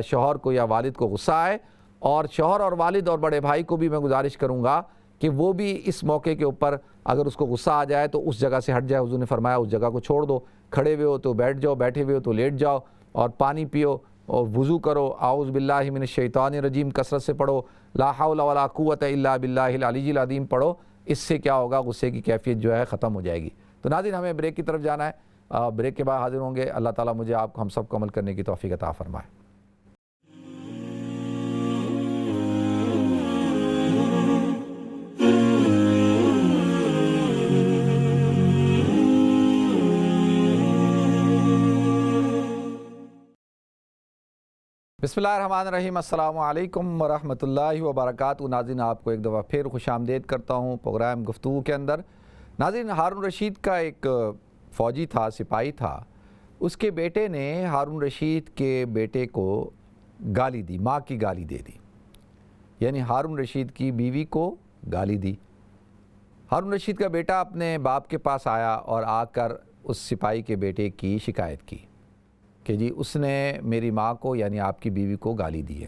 شوہر کو یا والد کو غصہ آئے۔ اور شوہر اور والد اور بڑے بھائی کو بھی میں گزارش کروں گا کہ وہ بھی اس موقع کے اوپر اگر اس کو غصہ آ جائے تو اس جگہ سے ہٹ جائے۔ حضور نے فرمایا اس جگہ کو چھوڑ دو، کھڑے ہوئے ہو تو بیٹھ جاؤ، بیٹھے ہوئے ہو تو لیٹ جاؤ، اور پانی پیو اور وضو کرو، اعوذ باللہ من الشیطان الرجیم کثرت سے پڑھو، لا حول ولا قوت الا باللہ العلی العظیم پڑھو۔ اس سے کیا ہوگا، غصے کی کیفیت جو ہے ختم ہو جائے گی۔ تو ناظرین ہمیں بریک کی طرف جانا ہے، بریک کے بعد حاضر ہوں گے۔ اللہ تعالیٰ مجھے آپ کو ہم سب کو عمل کرنے کی توفیق عطا فرمائے۔ بسم اللہ الرحمن الرحیم۔ السلام علیکم ورحمۃ اللہ وبرکاتہ۔ ناظرین آپ کو ایک دفعہ پھر خوش آمدید کرتا ہوں پروگرام گفتگو کے اندر۔ ناظرین ہارون رشید کا ایک فوجی تھا، سپاہی تھا، اس کے بیٹے نے ہارون رشید کے بیٹے کو گالی دی، ماں کی گالی دے دی، یعنی ہارون رشید کی بیوی کو گالی دی۔ ہارون رشید کا بیٹا اپنے باپ کے پاس آیا اور آ کر اس سپاہی کے بیٹے کی شکایت کی کہ جی اس نے میری ماں کو یعنی آپ کی بیوی کو گالی دی ہے۔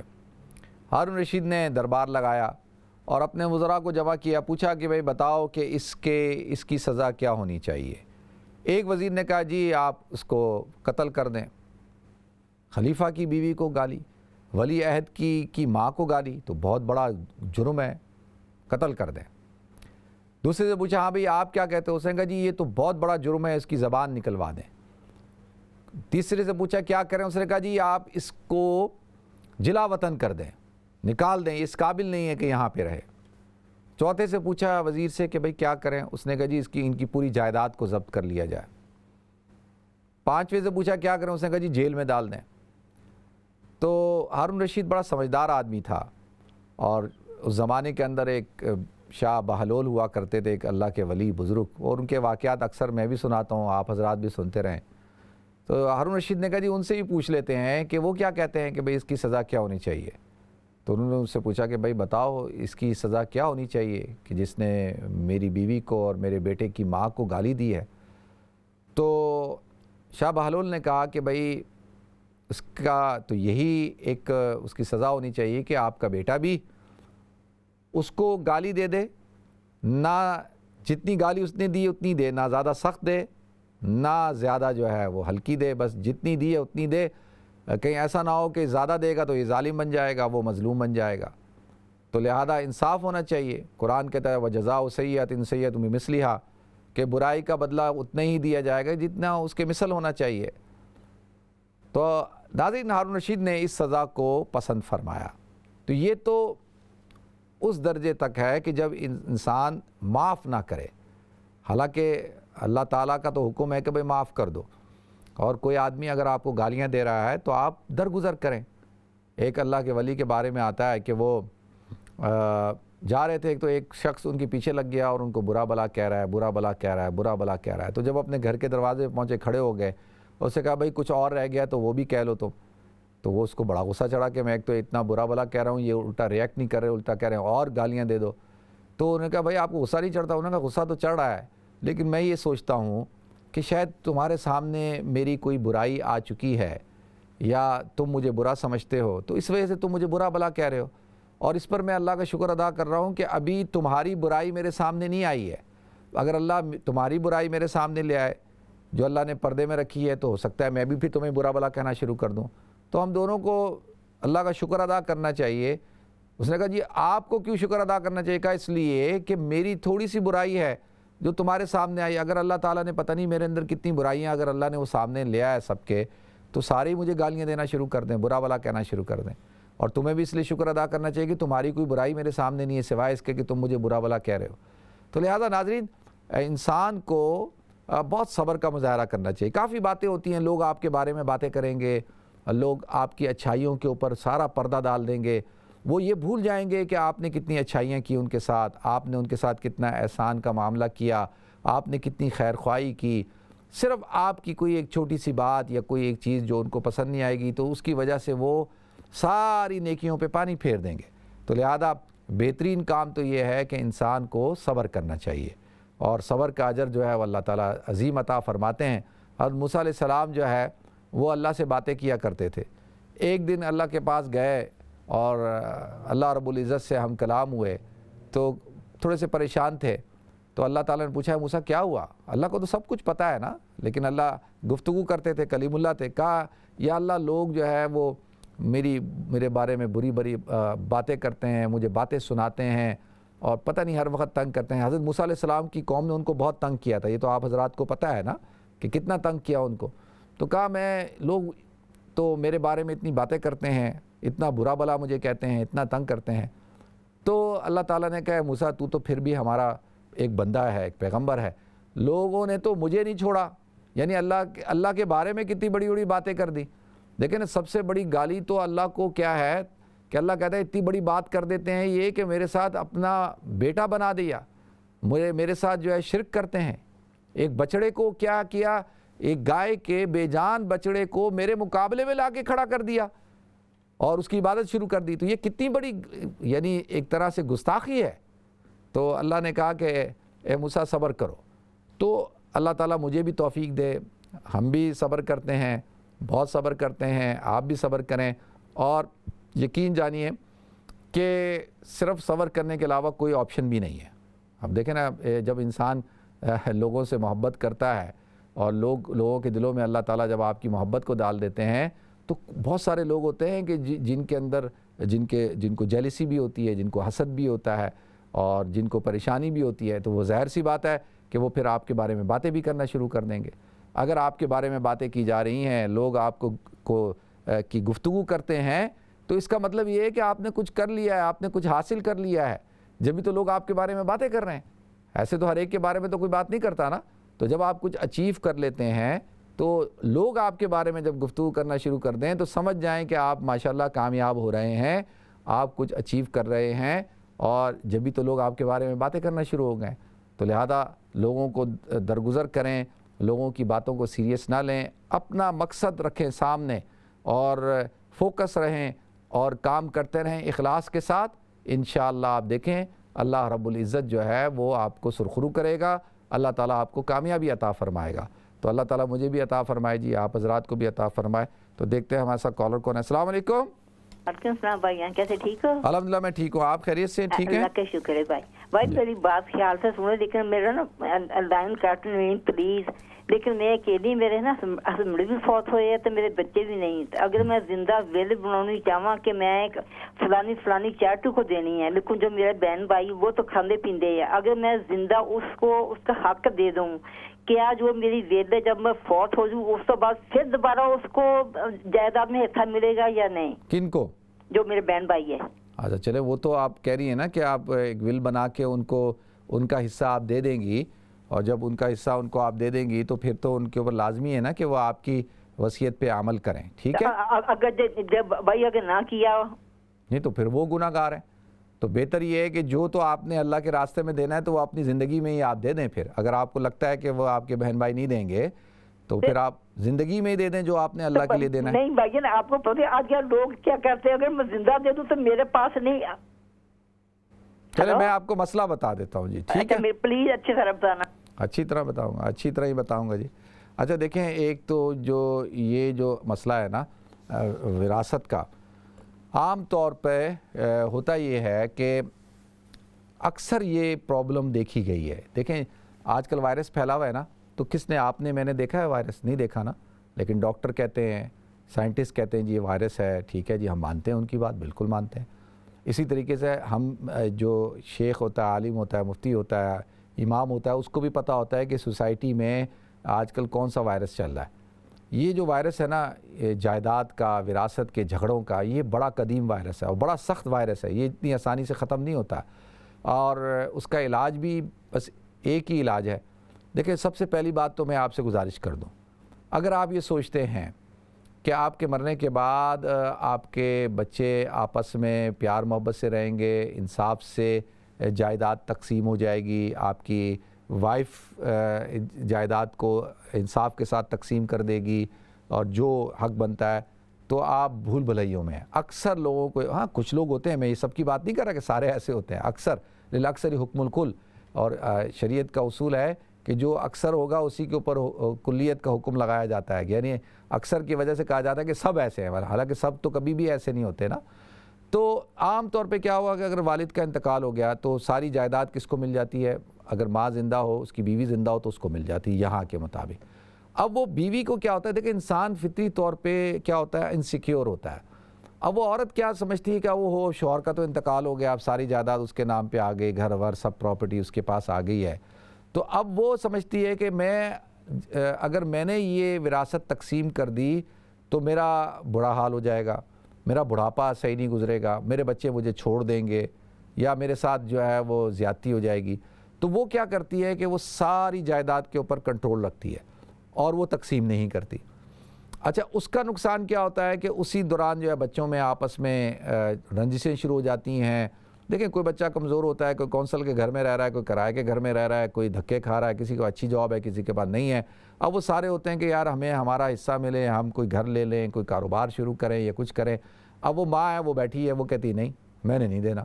ہارون رشید نے دربار لگایا اور اپنے وزراء کو جمع کیا، پوچھا کہ بھئی بتاؤ کہ اس کی سزا کیا ہونی چاہیے۔ ایک وزیر نے کہا جی آپ اس کو قتل کر دیں، خلیفہ کی بیوی کو گالی۔ ولی عہد کی ماں کو گالی تو بہت بڑا جرم ہے، قتل کر دیں۔ دوسرے سے پوچھا ہاں بھئی آپ کیا کہتے ہو؟ اس نے کہا جی یہ تو بہت بڑا جرم ہے، اس کی زبان نکلوا دیں۔ تیسرے سے پوچھا کیا کریں؟ اس نے کہا جی آپ اس کو جلا وطن کر دیں، نکال دیں، اس قابل نہیں ہے کہ یہاں پہ رہے۔ چوتھے سے پوچھا وزیر سے کہ بھئی کیا کریں؟ اس نے کہا جی ان کی پوری جائیداد کو ضبط کر لیا جائے۔ پانچویں سے پوچھا کیا کریں؟ اس نے کہا جی جیل میں ڈال دیں۔ تو ہارون رشید بڑا سمجھدار آدمی تھا، اور اس زمانے کے اندر ایک شاہ بہلول ہوا کرتے تھے، ایک اللہ کے ولی بزرگ، اور ان کے واقعات اکثر میں بھی سناتا ہوں، آپ حضرات بھی سنتے رہیں۔ تو ہارون رشید نے کہا جی ان سے ہی پوچھ لیتے ہیں کہ وہ کیا کہتے ہیں کہ بھئی اس کی سزا کیا ہونی چاہیے۔ تو انہوں نے ان سے پوچھا کہ بھئی بتاؤ اس کی سزا کیا ہونی چاہیے کہ جس نے میری بیوی کو اور میرے بیٹے کی ماں کو گالی دی ہے۔ تو شاہ بہلول نے کہا کہ بھئی اس کا تو یہی ایک اس کی سزا ہونی چاہیے کہ آپ کا بیٹا بھی اس کو گالی دے دے، نہ جتنی گالی اس نے دی اتنی دے، نہ زیادہ سخت دے نہ زیادہ جو ہے وہ ہلکی دے، بس جتنی دی ہے اتنی دے۔ کہیں ایسا نہ ہو کہ زیادہ دے گا تو یہ ظالم بن جائے گا، وہ مظلوم بن جائے گا۔ تو لہذا انصاف ہونا چاہیے۔ قرآن کہتا ہے وَجَزَاءُ سَیِّئَةٍ سَیِّئَةٌ بِمِثْلِہَا، کہ برائی کا بدلہ اتنا ہی دیا جائے گا جتنا اس کے مثل ہونا چاہیے۔ تو ناظرین ہارون رشید نے اس سزا کو پسند فرمایا۔ تو یہ تو اس درجے تک ہے کہ جب انسان معاف نہ کرے، حالانکہ اللہ تعالیٰ کا تو حکم ہے کہ بھئی معاف کر دو، اور کوئی آدمی اگر آپ کو گالیاں دے رہا ہے تو آپ درگزر کریں۔ ایک اللہ کے ولی کے بارے میں آتا ہے کہ وہ جا رہے تھے، تو ایک شخص ان کے پیچھے لگ گیا اور ان کو برا بلا کہہ رہا ہے، برا بلا کہہ رہا ہے، برا بلا کہہ رہا ہے۔ تو جب اپنے گھر کے دروازے پہ پہنچے، کھڑے ہو گئے، اس سے کہا بھئی کچھ اور رہ گیا تو وہ بھی کہہ لو تم۔ تو وہ اس کو بڑا غصہ چڑھا کہ میں ایک تو اتنا برا بلا کہہ رہا ہوں، یہ الٹا ریئیکٹ نہیں کر رہے، الٹا کہہ رہے ہیں اور گالیاں دے دو۔ تو انہوں نے کہا بھئی آپ کو غصہ نہیں چڑھتا؟ انہوں نے کہا غصہ تو چڑھ رہا ہے، لیکن میں یہ سوچتا ہوں کہ شاید تمہارے سامنے میری کوئی برائی آ چکی ہے، یا تم مجھے برا سمجھتے ہو، تو اس وجہ سے تم مجھے برا بلا کہہ رہے ہو، اور اس پر میں اللہ کا شکر ادا کر رہا ہوں کہ ابھی تمہاری برائی میرے سامنے نہیں آئی ہے۔ اگر اللہ تمہاری برائی میرے سامنے لے آئے جو اللہ نے پردے میں رکھی ہے، تو ہو سکتا ہے میں بھی پھر تمہیں برا بلا کہنا شروع کر دوں۔ تو ہم دونوں کو اللہ کا شکر ادا کرنا چاہیے۔ اس نے کہا جی آپ کو کیوں شکر ادا کرنا چاہیے؟ کہا اس لیے کہ میری تھوڑی سی برائی ہے جو تمہارے سامنے آئی، اگر اللہ تعالیٰ نے پتہ نہیں میرے اندر کتنی برائیاں اگر اللہ نے وہ سامنے لے آیا سب کے، تو سارے ہی مجھے گالیاں دینا شروع کر دیں، برا بلا کہنا شروع کر دیں۔ اور تمہیں بھی اس لیے شکر ادا کرنا چاہیے کہ تمہاری کوئی برائی میرے سامنے نہیں ہے سوائے اس کے کہ تم مجھے برا بلا کہہ رہے ہو۔ تو لہذا ناظرین انسان کو بہت صبر کا مظاہرہ کرنا چاہیے۔ کافی باتیں ہوتی ہیں، لوگ آپ کے بارے میں باتیں کریں گے، لوگ آپ کی اچھائیوں کے اوپر سارا پردہ ڈال دیں گے، وہ یہ بھول جائیں گے کہ آپ نے کتنی اچھائیاں کی ان کے ساتھ، آپ نے ان کے ساتھ کتنا احسان کا معاملہ کیا، آپ نے کتنی خیر خواہی کی۔ صرف آپ کی کوئی ایک چھوٹی سی بات یا کوئی ایک چیز جو ان کو پسند نہیں آئے گی، تو اس کی وجہ سے وہ ساری نیکیوں پہ پانی پھیر دیں گے۔ تو لہذا بہترین کام تو یہ ہے کہ انسان کو صبر کرنا چاہیے، اور صبر کا اجر جو ہے وہ اللہ تعالیٰ عظیم عطا فرماتے ہیں۔ حضرت موسیٰ علیہ السلام جو ہے وہ اللہ سے باتیں کیا کرتے تھے۔ ایک دن اللہ کے پاس گئے اور اللہ رب العزت سے ہم کلام ہوئے، تو تھوڑے سے پریشان تھے۔ تو اللہ تعالیٰ نے پوچھا موسیٰ کیا ہوا؟ اللہ کو تو سب کچھ پتہ ہے نا، لیکن اللہ گفتگو کرتے تھے، کلیم اللہ تھے۔ کہا یا اللہ لوگ جو ہے وہ میرے بارے میں بری باتیں کرتے ہیں، مجھے باتیں سناتے ہیں، اور پتہ نہیں ہر وقت تنگ کرتے ہیں۔ حضرت موسیٰ علیہ السلام کی قوم نے ان کو بہت تنگ کیا تھا، یہ تو آپ حضرات کو پتہ ہے نا کہ کتنا تنگ کیا ان کو۔ تو کہا لوگ تو میرے بارے میں اتنی باتیں کرتے ہیں، اتنا برا بلا مجھے کہتے ہیں، اتنا تنگ کرتے ہیں۔ تو اللہ تعالیٰ نے کہا موسیٰ تو پھر بھی ہمارا ایک بندہ ہے، ایک پیغمبر ہے، لوگوں نے تو مجھے نہیں چھوڑا، یعنی اللہ کے بارے میں کتنی بڑی بڑی باتیں کر دی۔ لیکن سب سے بڑی گالی تو اللہ کو کیا ہے کہ اللہ کہتا ہے اتنی بڑی بات کر دیتے ہیں یہ کہ میرے ساتھ اپنا بیٹا بنا دیا، میرے ساتھ جو ہے شرک کرتے ہیں۔ ایک بچڑے کو کیا کیا، ایک گائے کے بے جان بچڑے کو میرے مقابلے میں لا کے کھڑا کر دیا اور اس کی عبادت شروع کر دی۔ تو یہ کتنی بڑی یعنی ایک طرح سے گستاخی ہے۔ تو اللہ نے کہا کہ اے موسیٰ صبر کرو۔ تو اللہ تعالیٰ مجھے بھی توفیق دے، ہم بھی صبر کرتے ہیں، بہت صبر کرتے ہیں، آپ بھی صبر کریں، اور یقین جانیے کہ صرف صبر کرنے کے علاوہ کوئی آپشن بھی نہیں ہے۔ اب دیکھیں نا، جب انسان لوگوں سے محبت کرتا ہے اور لوگوں کے دلوں میں اللہ تعالیٰ جب آپ کی محبت کو ڈال دیتے ہیں تو بہت سارے لوگ ہوتے ہیں کہ جن کے اندر جن کو جیلسی بھی ہوتی ہے، جن کو حسد بھی ہوتا ہے اور جن کو پریشانی بھی ہوتی ہے، تو وہ ظاہر سی بات ہے کہ وہ پھر آپ کے بارے میں باتیں بھی کرنا شروع کر دیں گے۔ اگر آپ کے بارے میں باتیں کی جا رہی ہیں، لوگ آپ کی گفتگو کرتے ہیں، تو اس کا مطلب یہ ہے کہ آپ نے کچھ کر لیا ہے، آپ نے کچھ حاصل کر لیا ہے، جبھی تو لوگ آپ کے بارے میں باتیں کر رہے ہیں۔ ایسے تو ہر ایک کے بارے میں تو کوئی بات نہیں کرتا نا۔ تو جب آپ کچھ اچیو کر لیتے ہیں تو لوگ آپ کے بارے میں جب گفتگو کرنا شروع کر دیں تو سمجھ جائیں کہ آپ ماشاءاللہ کامیاب ہو رہے ہیں، آپ کچھ اچیو کر رہے ہیں، اور جبھی تو لوگ آپ کے بارے میں باتیں کرنا شروع ہو گئے۔ تو لہذا لوگوں کو درگزر کریں، لوگوں کی باتوں کو سیریس نہ لیں، اپنا مقصد رکھیں سامنے اور فوکس رہیں اور کام کرتے رہیں اخلاص کے ساتھ۔ انشاءاللہ آپ دیکھیں اللہ رب العزت جو ہے وہ آپ کو سرخرو کرے گا، اللہ تعالیٰ آپ کو کامیابی عطا فرمائے گا۔ تو اللہ تعالیٰ مجھے بھی عطا فرمائے جی، آپ حضرات کو بھی عطا فرمائے۔ تو دیکھتے ہیں ہمارے ساتھ کالر کون ہے۔ السلام علیکم۔ وعلیکم السلام بھائی، کیسے ٹھیک ہو؟ الحمدللہ میں ٹھیک ہوں، آپ خیریت سے ٹھیک ہیں؟ اللہ کا شکر ہے بھائی میری بات خیال سے سنو، لیکن میرا نا لائن کاٹ نہیں پلیز، لیکن میں اکیلی، میرے نا ہسبینڈ بھی فوت ہوئے ہیں تو میرے بچے بھی نہیں۔ اگر میں زندہ ویل بنانی چاہواں کہ میں فلانی چیٹو کو دینی ہے، لیکن جو میرے بہن بھائی وہ تو کھاندے پیندے ہیں، اگر میں زندہ اس کا حق دے دوں، کیا جو میری ویل جب میں فوت ہو جوں اس کے بعد پھر دوبارہ اس کو جائیداد میں حصہ ملے گا یا نہیں؟ کن کو؟ جو میرے بہن بھائی ہے۔ اچھا چلے، وہ تو آپ کہہ رہی ہیں نا کہ آپ ایک ول بنا کے ان کا حصہ آپ دے دیں گی، اور جب ان کا حصہ ان کو آپ دے دیں گی تو پھر تو ان کے اوپر لازمی ہے نا کہ وہ آپ کی وصیت پہ عمل کریں، ٹھیک ہے؟ اگر جب بھائی اگر نہ کیا نہیں تو پھر وہ گناہ گار ہیں۔ تو بہتر یہ ہے کہ جو تو آپ نے اللہ کے راستے میں دینا ہے تو وہ اپنی زندگی میں ہی آپ دے دیں۔ پھر اگر آپ کو لگتا ہے کہ وہ آپ کے بہن بھائی نہیں دیں گے تو پھر آپ زندگی میں ہی دے دیں جو آپ نے اللہ کے لیے دینا ہے۔ نہیں بھائی جان، آپ کو پتہ ہے آج کل لوگ کیا کرتے ہیں، اگر میں زندہ دے دوں تو میرے پاس نہیں۔ چلے میں آپ کو مسئلہ بتا دیتا ہوں جی، ٹھیک ہے؟ پلیز اچھی طرح بتانا۔ اچھی طرح بتاؤں گا، اچھی طرح ہی بتاؤں گا جی۔ اچھا دیکھیں، ایک تو یہ جو مسئلہ ہے نا وراثت کا، عام طور پہ ہوتا یہ ہے کہ اکثر یہ پرابلم دیکھی گئی ہے۔ دیکھیں آج کل وائرس پھیلا ہوا ہے نا، تو کس نے، آپ نے، میں نے دیکھا ہے وائرس؟ نہیں دیکھا نا، لیکن ڈاکٹر کہتے ہیں، سائنٹسٹ کہتے ہیں جی یہ وائرس ہے، ٹھیک ہے جی، ہم مانتے ہیں ان کی بات، بالکل مانتے ہیں۔ اسی طریقے سے ہم جو شیخ ہوتا ہے، عالم ہوتا ہے، مفتی ہوتا ہے، امام ہوتا ہے، اس کو بھی پتہ ہوتا ہے کہ سوسائٹی میں آج کل کون سا وائرس چل رہا ہے۔ یہ جو وائرس ہے نا جائیداد کا، وراثت کے جھگڑوں کا، یہ بڑا قدیم وائرس ہے اور بڑا سخت وائرس ہے، یہ اتنی آسانی سے ختم نہیں ہوتا، اور اس کا علاج بھی بس ایک ہی علاج ہے۔ دیکھیں سب سے پہلی بات تو میں آپ سے گزارش کر دوں، اگر آپ یہ سوچتے ہیں کہ آپ کے مرنے کے بعد آپ کے بچے آپس میں پیار محبت سے رہیں گے، انصاف سے جائیداد تقسیم ہو جائے گی، آپ کی وائف جائیداد کو انصاف کے ساتھ تقسیم کر دے گی اور جو حق بنتا ہے، تو آپ بھول بھلائیوں میں ہیں۔ اکثر لوگوں کو، ہاں کچھ لوگ ہوتے ہیں، میں یہ سب کی بات نہیں کر رہا کہ سارے ایسے ہوتے ہیں، اکثر، للأکثر حکم الکل، اور شریعت کا اصول ہے کہ جو اکثر ہوگا اسی کے اوپر کلیت کا حکم لگایا جاتا ہے، یعنی اکثر کی وجہ سے کہا جاتا ہے کہ سب ایسے ہیں، حالانکہ سب تو کبھی بھی ایسے نہیں ہوتے نا۔ تو عام طور پہ کیا ہوا کہ اگر والد کا انتقال ہو گیا تو ساری جائیداد کس کو مل جاتی ہے؟ اگر ماں زندہ ہو، اس کی بیوی زندہ ہو تو اس کو مل جاتی ہے یہاں کے مطابق۔ اب وہ بیوی کو کیا ہوتا ہے، دیکھیں انسان فطری طور پہ کیا ہوتا ہے، انسیکیور ہوتا ہے۔ اب وہ عورت کیا سمجھتی ہے کہ وہ ہو شوہر کا تو انتقال ہو گیا، اب ساری جائیداد اس کے نام پہ آ گئی، گھر ور سب پراپرٹی اس کے پاس آ گئی ہے، تو اب وہ سمجھتی ہے کہ اگر میں نے یہ وراثت تقسیم کر دی تو میرا برا حال ہو جائے گا، میرا بڑھاپا صحیح نہیں گزرے گا، میرے بچے مجھے چھوڑ دیں گے، یا میرے ساتھ جو ہے وہ زیادتی ہو جائے گی۔ تو وہ کیا کرتی ہے کہ وہ ساری جائیداد کے اوپر کنٹرول رکھتی ہے اور وہ تقسیم نہیں کرتی۔ اچھا اس کا نقصان کیا ہوتا ہے کہ اسی دوران جو ہے بچوں میں آپس میں رنجشیں شروع ہو جاتی ہیں۔ دیکھیں کوئی بچہ کمزور ہوتا ہے، کوئی کونسل کے گھر میں رہ رہا ہے، کوئی کرائے کے گھر میں رہ رہا ہے، کوئی دھکے کھا رہا ہے، کسی کو اچھی جاب ہے، کسی کے پاس نہیں ہے۔ اب وہ سارے ہوتے ہیں کہ یار ہمیں ہمارا حصہ ملے، ہم کوئی گھر لے لیں، کوئی کاروبار شروع کریں یا کچھ کریں۔ اب وہ ماں ہے، وہ بیٹھی ہے، وہ کہتی نہیں میں نے نہیں دینا۔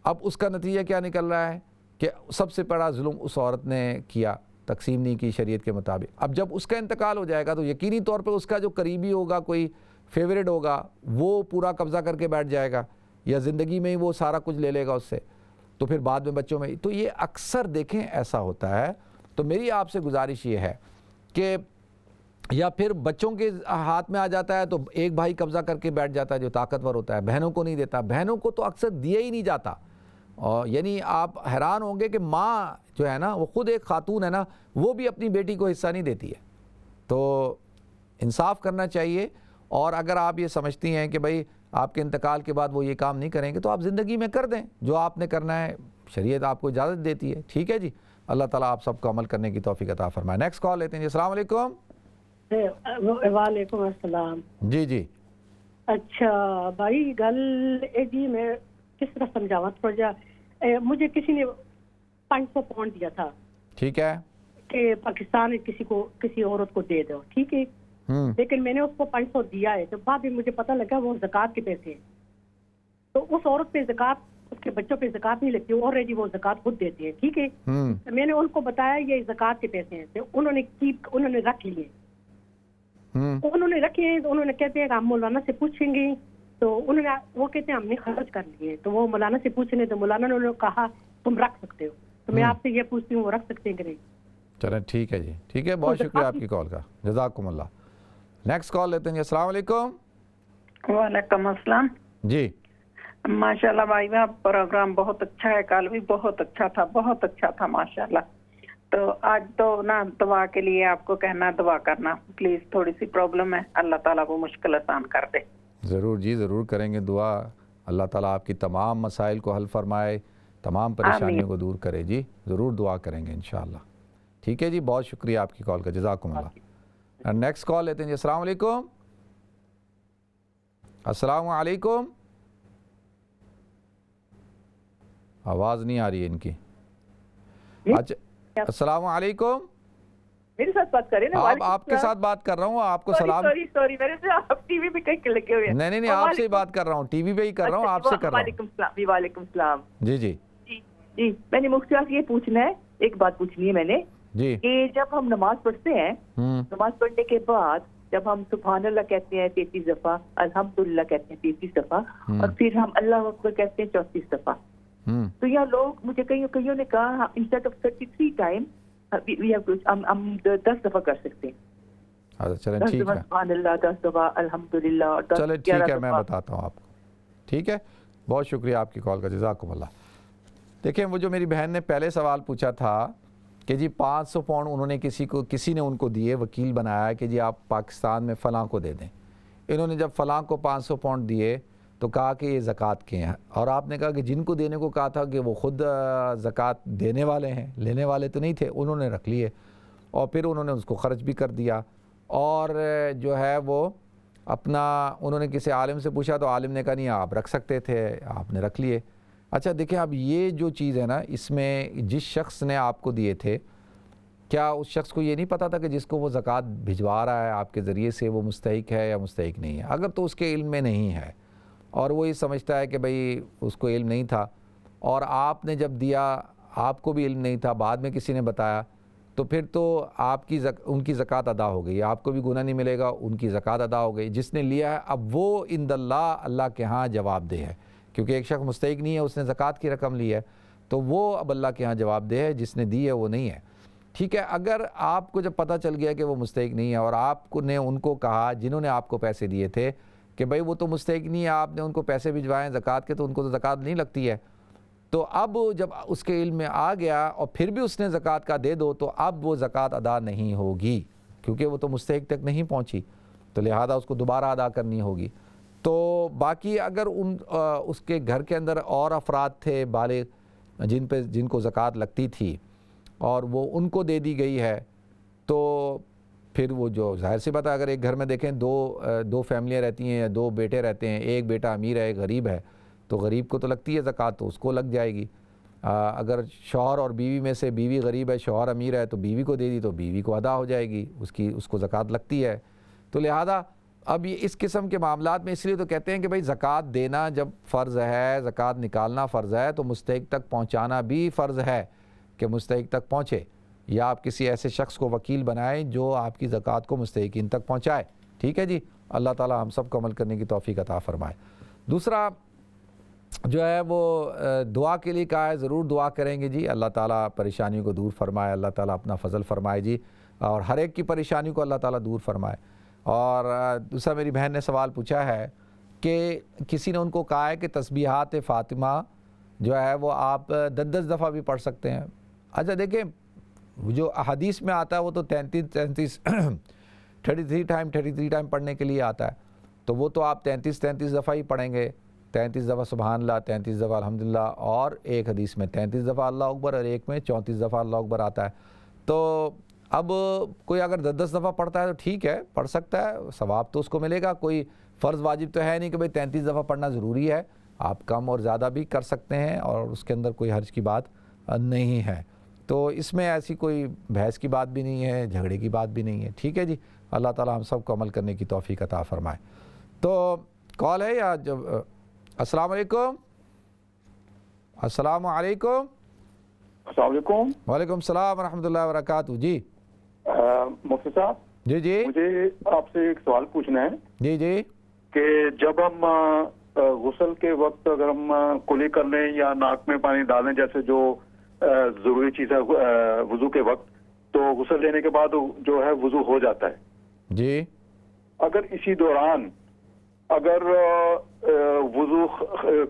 اب اس کا نتیجہ کیا نکل رہا ہے کہ سب سے بڑا ظلم اس عورت نے کیا، تقسیم نہیں کی شریعت کے مطابق۔ اب جب اس کا انتقال ہو جائے گا تو یقینی طور پہ اس کا جو قریبی ہوگا، کوئی فیورٹ ہوگا، وہ پورا قبضہ کر کے بیٹھ جائے گا، یا زندگی میں ہی وہ سارا کچھ لے لے گا اس سے، تو پھر بعد میں بچوں میں تو یہ اکثر دیکھیں ایسا ہوتا ہے۔ تو میری آپ سے گزارش یہ ہے کہ یا پھر بچوں کے ہاتھ میں آ جاتا ہے تو ایک بھائی قبضہ کر کے بیٹھ جاتا ہے جو طاقتور ہوتا ہے، بہنوں کو نہیں دیتا، بہنوں کو تو اکثر دیا ہی نہیں جاتا. اور یعنی آپ حیران ہوں گے کہ ماں جو ہے نا وہ خود ایک خاتون ہے نا، وہ بھی اپنی بیٹی کو حصہ نہیں دیتی ہے. تو انصاف کرنا چاہیے. اور اگر آپ یہ سمجھتی ہیں کہ بھئی آپ کے انتقال کے بعد وہ یہ کام نہیں کریں گے تو آپ زندگی میں کر دیں جو آپ نے کرنا ہے، شریعت آپ کو اجازت دیتی ہے. ٹھیک ہے جی، اللہ تعالیٰ آپ سب کو عمل کرنے کی توفیق عطا فرمائے. نیکسٹ کال لیتے ہیں جی. السلام علیکم. وعلیکم السلام. جی جی. اچھا بھائی گل جی میں کس طرح سمجھاواں تھوڑا جا. مجھے کسی نے 500 پاؤنڈ دیا تھا. ٹھیک ہے. کہ پاکستان کسی عورت کو دے دو. ٹھیک ہے. لیکن میں نے اس کو 500 دیا ہے تو بعد میں مجھے پتہ لگا وہ زکوٰۃ کے پیسے ہیں. تو اس عورت پہ زکوٰۃ، اس کے بچوں پہ زکوٰۃ نہیں لگتی، آلریڈی وہ زکوٰۃ خود دیتے ہیں. ٹھیک ہے. میں نے ان کو بتایا یہ زکوٰۃ کے پیسے ہیں تو انہوں نے رکھ لیے. انہوں نے رکھے ہیں تو انہوں نے کہتے ہیں کہ ہم مولانا سے پوچھیں گے. تو وہ کہتے ہیں ہم نے خرچ کر لیے. تو وہ مولانا سے پوچھنے تو مولانا نے انہوں نے کہا تم رکھ سکتے ہو. تو میں آپ سے یہ پوچھتی ہوں وہ رکھ سکتے ہیں کہ نہیں؟ چلیں ٹھیک ہے جی. ٹھیک ہے، بہت شکریہ آپ کی کال کا، جزاکم اللہ. نیکسٹ کال لیتے ہیں جی. السلام علیکم. وعلیکم السلام. جی ماشاءاللہ بھائی میں پروگرام بہت اچھا ہے، کل بھی بہت اچھا تھا ماشاءاللہ. تو آج تو نا دعا کے لیے آپ کو کہنا دعا کرنا پلیز، تھوڑی سی پرابلم ہے، اللہ تعالیٰ وہ مشکل آسان کر دے. ضرور جی، ضرور کریں گے دعا. اللہ تعالیٰ آپ کی تمام مسائل کو حل فرمائے، تمام پریشانیوں کو دور کرے. جی ضرور دعا کریں گے انشاءاللہ. ٹھیک ہے جی، بہت شکریہ آپ کی کال کا، جزاکم اللہ. نیکسٹ کال لیتے ہیں جی. السلام علیکم. السلام علیکم. آواز نہیں آ رہی ہے ان کی. اچھا السلام علیکم. میرے ساتھ بات کریں نا. آپ کے ساتھ بات کر رہا ہوں. آپ کو سلام. سوری میرے سے آپ ٹی وی پہ کہیں لگے ہوئے ہیں. نہیں آپ سے ہی بات کر رہا ہوں، ٹی وی پہ ہی کر رہا ہوں، آپ سے کر رہا ہوں. وعلیکم السلام. جی جی جی میں نے مفتی صاحب سے یہ پوچھنا ہے، ایک بات پوچھنی ہے میں نے جی. کہ جب ہم نماز پڑھتے ہیں، نماز پڑھنے کے بعد جب ہم سبحان اللہ کہتے ہیں 33 دفعہ، الحمدللہ کہتے ہیں 33 دفعہ، اور پھر ہم اللہ اکبر کہتے ہیں 34 دفعہ. تو یہاں لوگ مجھے کئیوں نے کہا انسٹیڈ آف 33 ٹائم ہم 10 دفعہ کر سکتے ہیں. چلیں ٹھیک ہے، سبحان اللہ 10 دفعہ، الحمدللہ. چلیں ٹھیک ہے، میں بتاتا ہوں آپ کو. ٹھیک ہے، بہت شکریہ آپ کی کال کا، جزاکم اللہ. دیکھیں وہ جو میری بہن نے پہلے سوال پوچھا تھا کہ جی 500 پاؤنڈ انہوں نے کسی نے ان کو دیے، وکیل بنایا کہ جی آپ پاکستان میں فلاں کو دے دیں. انہوں نے جب فلاں کو 500 پاؤنڈ دیے تو کہا کہ یہ زکوٰۃ کے ہیں، اور آپ نے کہا کہ جن کو دینے کو کہا تھا کہ وہ خود زکوٰۃ دینے والے ہیں، لینے والے تو نہیں تھے، انہوں نے رکھ لیے اور پھر انہوں نے اس کو خرچ بھی کر دیا. اور جو ہے وہ اپنا انہوں نے کسی عالم سے پوچھا تو عالم نے کہا نہیں آپ رکھ سکتے تھے، آپ نے رکھ لیے. اچھا دیکھیں اب یہ جو چیز ہے نا، اس میں جس شخص نے آپ کو دیے تھے، کیا اس شخص کو یہ نہیں پتا تھا کہ جس کو وہ زکوٰۃ بھجوا رہا ہے آپ کے ذریعے سے وہ مستحق ہے یا مستحق نہیں ہے؟ اگر تو اس کے علم میں نہیں ہے اور وہ یہ سمجھتا ہے کہ بھئی اس کو علم نہیں تھا اور آپ نے جب دیا آپ کو بھی علم نہیں تھا، بعد میں کسی نے بتایا، تو پھر تو آپ کی ان کی زکوٰۃ ادا ہو گئی، آپ کو بھی گناہ نہیں ملے گا، ان کی زکوٰۃ ادا ہو گئی. جس نے لیا ہے اب وہ عند اللہ کے ہاں جواب دہ ہے، کیونکہ ایک شخص مستحق نہیں ہے، اس نے زکوٰۃ کی رقم لی ہے تو وہ اب اللہ کے ہاں جواب دہ ہے، جس نے دی ہے وہ نہیں ہے. ٹھیک ہے. اگر آپ کو جب پتہ چل گیا کہ وہ مستحق نہیں ہے اور آپ نے ان کو کہا جنہوں نے آپ کو پیسے دیے تھے کہ بھئی وہ تو مستحق نہیں ہے، آپ نے ان کو پیسے بھجوائے زکوٰۃ کے تو ان کو تو زکوٰۃ نہیں لگتی ہے، تو اب جب اس کے علم میں آ گیا اور پھر بھی اس نے زکوٰۃ کا دے دو تو اب وہ زکوٰۃ ادا نہیں ہوگی، کیونکہ وہ تو مستحق تک نہیں پہنچی، تو لہذا اس کو دوبارہ ادا کرنی ہوگی. تو باقی اگر اس کے گھر کے اندر اور افراد تھے بالغ جن کو زکوٰۃ لگتی تھی اور وہ ان کو دے دی گئی ہے، تو پھر وہ جو ظاہر سی بات ہے، اگر ایک گھر میں دیکھیں دو فیملیاں رہتی ہیں یا دو بیٹے رہتے ہیں، ایک بیٹا امیر ہے ایک غریب ہے، تو غریب کو تو لگتی ہے زکوٰۃ تو اس کو لگ جائے گی. اگر شوہر اور بیوی میں سے بیوی غریب ہے شوہر امیر ہے تو بیوی کو دے دی تو بیوی کو ادا ہو جائے گی، اس کو زکوٰۃ لگتی ہے. تو لہذا اب یہ اس قسم کے معاملات میں اس لیے تو کہتے ہیں کہ بھئی زکوٰۃ دینا جب فرض ہے، زکوٰۃ نکالنا فرض ہے، تو مستحق تک پہنچانا بھی فرض ہے کہ مستحق تک پہنچے، یا آپ کسی ایسے شخص کو وکیل بنائیں جو آپ کی زکوٰۃ کو مستحقین تک پہنچائے. ٹھیک ہے جی، اللہ تعالی ہم سب کو عمل کرنے کی توفیق عطا فرمائے. دوسرا جو ہے وہ دعا کے لیے کہا ہے، ضرور دعا کریں گے جی، اللہ تعالیٰ پریشانیوں کو دور فرمائے، اللہ تعالیٰ اپنا فضل فرمائے جی. اور ہر ایک کی پریشانی کو اللہ تعالیٰ دور فرمائے۔ اور دوسرا میری بہن نے سوال پوچھا ہے کہ کسی نے ان کو کہا ہے کہ تسبیحات فاطمہ جو ہے وہ آپ 10 دفعہ بھی پڑھ سکتے ہیں۔ اچھا دیکھیں، جو احادیث میں آتا ہے وہ تو 33 ٹائم پڑھنے کے لیے آتا ہے، تو وہ تو آپ 33 دفعہ ہی پڑھیں گے، 33 دفعہ سبحان اللہ، 33 دفعہ الحمدللہ، اور ایک حدیث میں 33 دفعہ اللہ اکبر اور ایک میں 34 دفعہ اللہ اکبر آتا ہے۔ تو اب کوئی اگر 10 دفعہ پڑھتا ہے تو ٹھیک ہے، پڑھ سکتا ہے، ثواب تو اس کو ملے گا، کوئی فرض واجب تو ہے نہیں کہ بھئی 33 دفعہ پڑھنا ضروری ہے، آپ کم اور زیادہ بھی کر سکتے ہیں اور اس کے اندر کوئی حرج کی بات نہیں ہے۔ تو اس میں ایسی کوئی بحث کی بات بھی نہیں ہے، جھگڑے کی بات بھی نہیں ہے، ٹھیک ہے جی۔ اللہ تعالیٰ ہم سب کو عمل کرنے کی توفیق عطا فرمائے۔ تو کال ہے یا جب السلام علیکم، السلام علیکم۔ السلام علیکم۔ وعلیکم السلام ورحمۃ اللہ وبرکاتہ۔ جی مفتی صاحب، جی جی مجھے آپ سے ایک سوال پوچھنا ہے جی جی کہ جب ہم غسل کے وقت اگر ہم کلی کر لیں یا ناک میں پانی ڈالیں، جیسے جو ضروری چیز ہے وضو کے وقت، تو غسل لینے کے بعد جو ہے وضو ہو جاتا ہے۔ جی اگر اسی دوران اگر وضو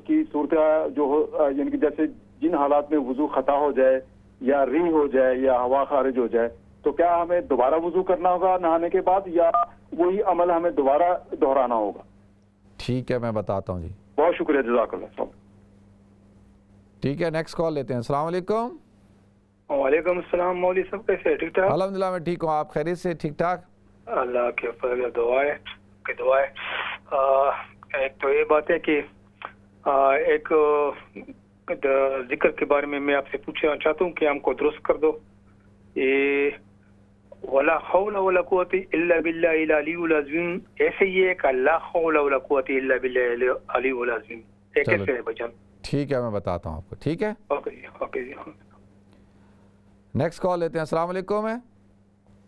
کی صورت جو یعنی کہ جیسے جن حالات میں وضو خطا ہو جائے یا ری ہو جائے یا ہوا خارج ہو جائے، تو کیا ہمیں دوبارہ وضو کرنا ہوگا نہانے کے بعد، یا وہی عمل ہمیں دوبارہ دہرانا ہوگا؟ ٹھیک ہے، میں بتاتا ہوں جی۔ بہت شکریہ، جزاک اللہ۔ ٹھیک ہے، نیکسٹ کال لیتے ہیں۔ السلام علیکم۔ وعلیکم السلام، مولوی صاحب کیسے ہیں؟ ٹھیک ٹھاک؟ الحمدللہ میں ٹھیک ہوں، آپ خیریت سے؟ ٹھیک ٹھاک، اللہ کے فضل و دعا ہے۔ ایک تو یہ بات ہے کہ ایک ذکر کے بارے میں آپ سے پوچھنا چاہتا ہوں کہ ہم کو درست کر دو۔ یہ ولا حول ولا قوت الا باللہ العلی العظیم، ایسے یہ کہ لا حول ولا قوت الا باللہ العلی العظیم، یہ کیسے ہے بچن؟ ٹھیک ہے، میں بتاتا ہوں آپ کو، ٹھیک ہے۔ اوکے جی، اوکے جی۔ نیکسٹ کال لیتے ہیں۔ السلام علیکم ہے،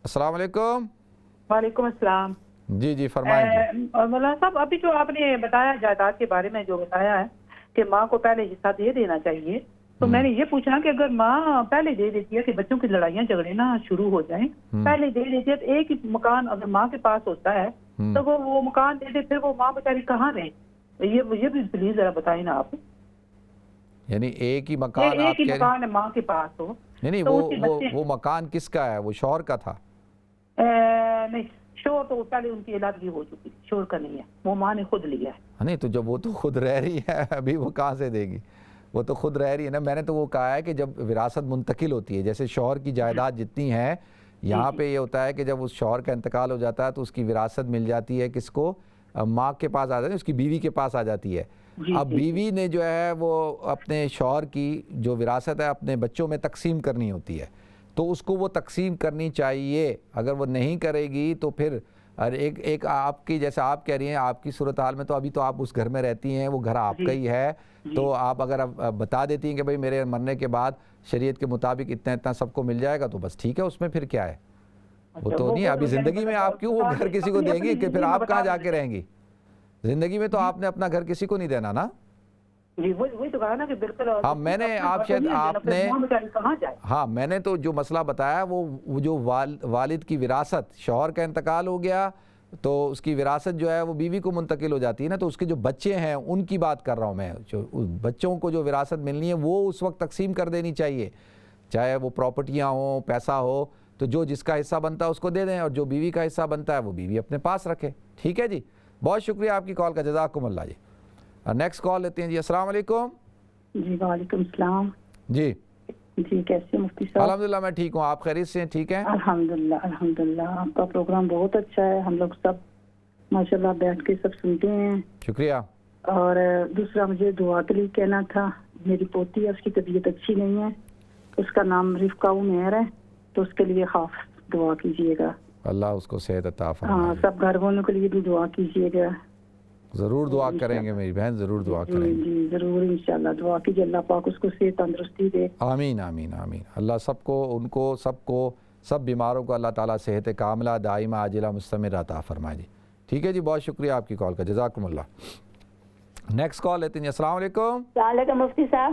السلام علیکم۔ وعلیکم السلام۔ جی جی فرمائیں جی۔ مولانا صاحب، ابھی جو آپ نے بتایا جائیداد کے بارے میں جو بتایا ہے کہ ماں کو پہلے حصہ دے دینا چاہیے، تو میں نے یہ پوچھنا کہ اگر ماں پہلے دے دیتی ہے کہ بچوں کی لڑائیاں جھگڑے نہ شروع ہو جائیں، پہلے دے دیتی ہے تو ایک ہی مکان اگر ماں کے پاس ہوتا ہے تو وہ مکان دے دے، پھر وہ ماں بیچاری کہاں رہے؟ یہ بھی پلیز ذرا بتائیں نا آپ۔ یعنی ایک ہی مکان، ایک ہی مکان ماں کے پاس ہو؟ نہیں، وہ مکان کس کا ہے؟ وہ شوہر کا تھا؟ نہیں، شوہر تو پہلے ان کی علادگی ہو چکی تھی، شوہر کا نہیں ہے، وہ ماں نے خود لیا ہے۔ نہیں، تو جب وہ تو خود رہ رہی ہے ابھی وہ کہاں سے دے گی؟ وہ تو خود رہ رہی ہے نا۔ میں نے تو وہ کہا ہے کہ جب وراثت منتقل ہوتی ہے، جیسے شوہر کی جائیداد جتنی ہے، یہاں پہ یہ ہوتا ہے کہ جب اس شوہر کا انتقال ہو جاتا ہے تو اس کی وراثت مل جاتی ہے کس کو؟ ماں کے پاس آ جاتی ہے، اس کی بیوی کے پاس آ جاتی ہے۔ اب بیوی نے جو ہے وہ اپنے شوہر کی جو وراثت ہے اپنے بچوں میں تقسیم کرنی ہوتی ہے، تو اس کو وہ تقسیم کرنی چاہیے۔ اگر وہ نہیں کرے گی تو پھر ایک آپ کی، جیسے آپ کہہ رہی ہیں آپ کی صورتحال میں تو ابھی تو آپ اس گھر میں رہتی ہیں، وہ گھر آپ کا ہی ہے، تو آپ اگر بتا دیتی ہیں کہ بھئی میرے مرنے کے بعد شریعت کے مطابق اتنا اتنا سب کو مل جائے گا تو بس ٹھیک ہے، اس میں پھر کیا ہے؟ وہ تو نہیں، ابھی زندگی میں آپ کیوں وہ گھر کسی کو دیں گے کہ پھر آپ کہاں جا کے رہیں گی؟ زندگی میں تو آپ نے اپنا گھر کسی کو نہیں دینا نا۔ جی وہی تو کہا نا کہ بالکل۔ ہاں میں نے آپ شاید آپ نے ہاں میں نے تو جو مسئلہ بتایا وہ جو والد کی وراثت، شوہر کا انتقال ہو گیا تو اس کی وراثت جو ہے وہ بیوی کو منتقل ہو جاتی ہے نا، تو اس کے جو بچے ہیں ان کی بات کر رہا ہوں میں، جو بچوں کو جو وراثت ملنی ہے وہ اس وقت تقسیم کر دینی چاہیے، چاہے وہ پراپرٹیاں ہوں، پیسہ ہو، تو جو جس کا حصہ بنتا ہے اس کو دے دیں، اور جو بیوی کا حصہ بنتا ہے وہ بیوی اپنے پاس رکھے، ٹھیک ہے جی۔ بہت شکریہ آپ کی کال کا، جزاکم اللہ جی۔ نیکسٹ کال لیتے ہیں جی۔ السلام علیکم۔ جی وعلیکم السلام۔ جی جی کیسے مفتی صاحب؟ الحمدللہ میں ٹھیک ہوں، آپ خیریت سے ہیں؟ ٹھیک ہیں الحمدللہ الحمدللہ، آپ کا پروگرام بہت اچھا ہے، ہم لوگ سب ماشاءاللہ بیٹھ کے سب سنتے ہیں۔ شکریہ۔ اور دوسرا مجھے دعا کے لیے کہنا تھا، میری پوتی ہے، اس کی طبیعت اچھی نہیں ہے، اس کا نام رفقہ عمیر ہے، تو اس کے لیے خاص دعا کیجیے گا۔ اللہ اس کو صحت عطا فرمائے۔ ہاں، سب گھر والوں کے لیے بھی دعا کیجیے گا۔ ضرور دعا کریں گے میری بہن، ضرور دعا کریں گے۔ جی ضرور، انشاءاللہ دعا کیجیے، اللہ پاک اس کو صحت تندرستی دے۔ آمین آمین آمین۔ اللہ سب کو، ان کو سب بیماروں کو اللہ تعالیٰ صحت کاملہ دائمہ عاجلہ مستمر عطا فرمائے جی۔ ٹھیک ہے جی، بہت شکریہ آپ کی کال کا، جزاکم اللہ۔ نیکسٹ کال لیتے ہیں۔ السلام علیکم۔ السلام علیکم مفتی صاحب۔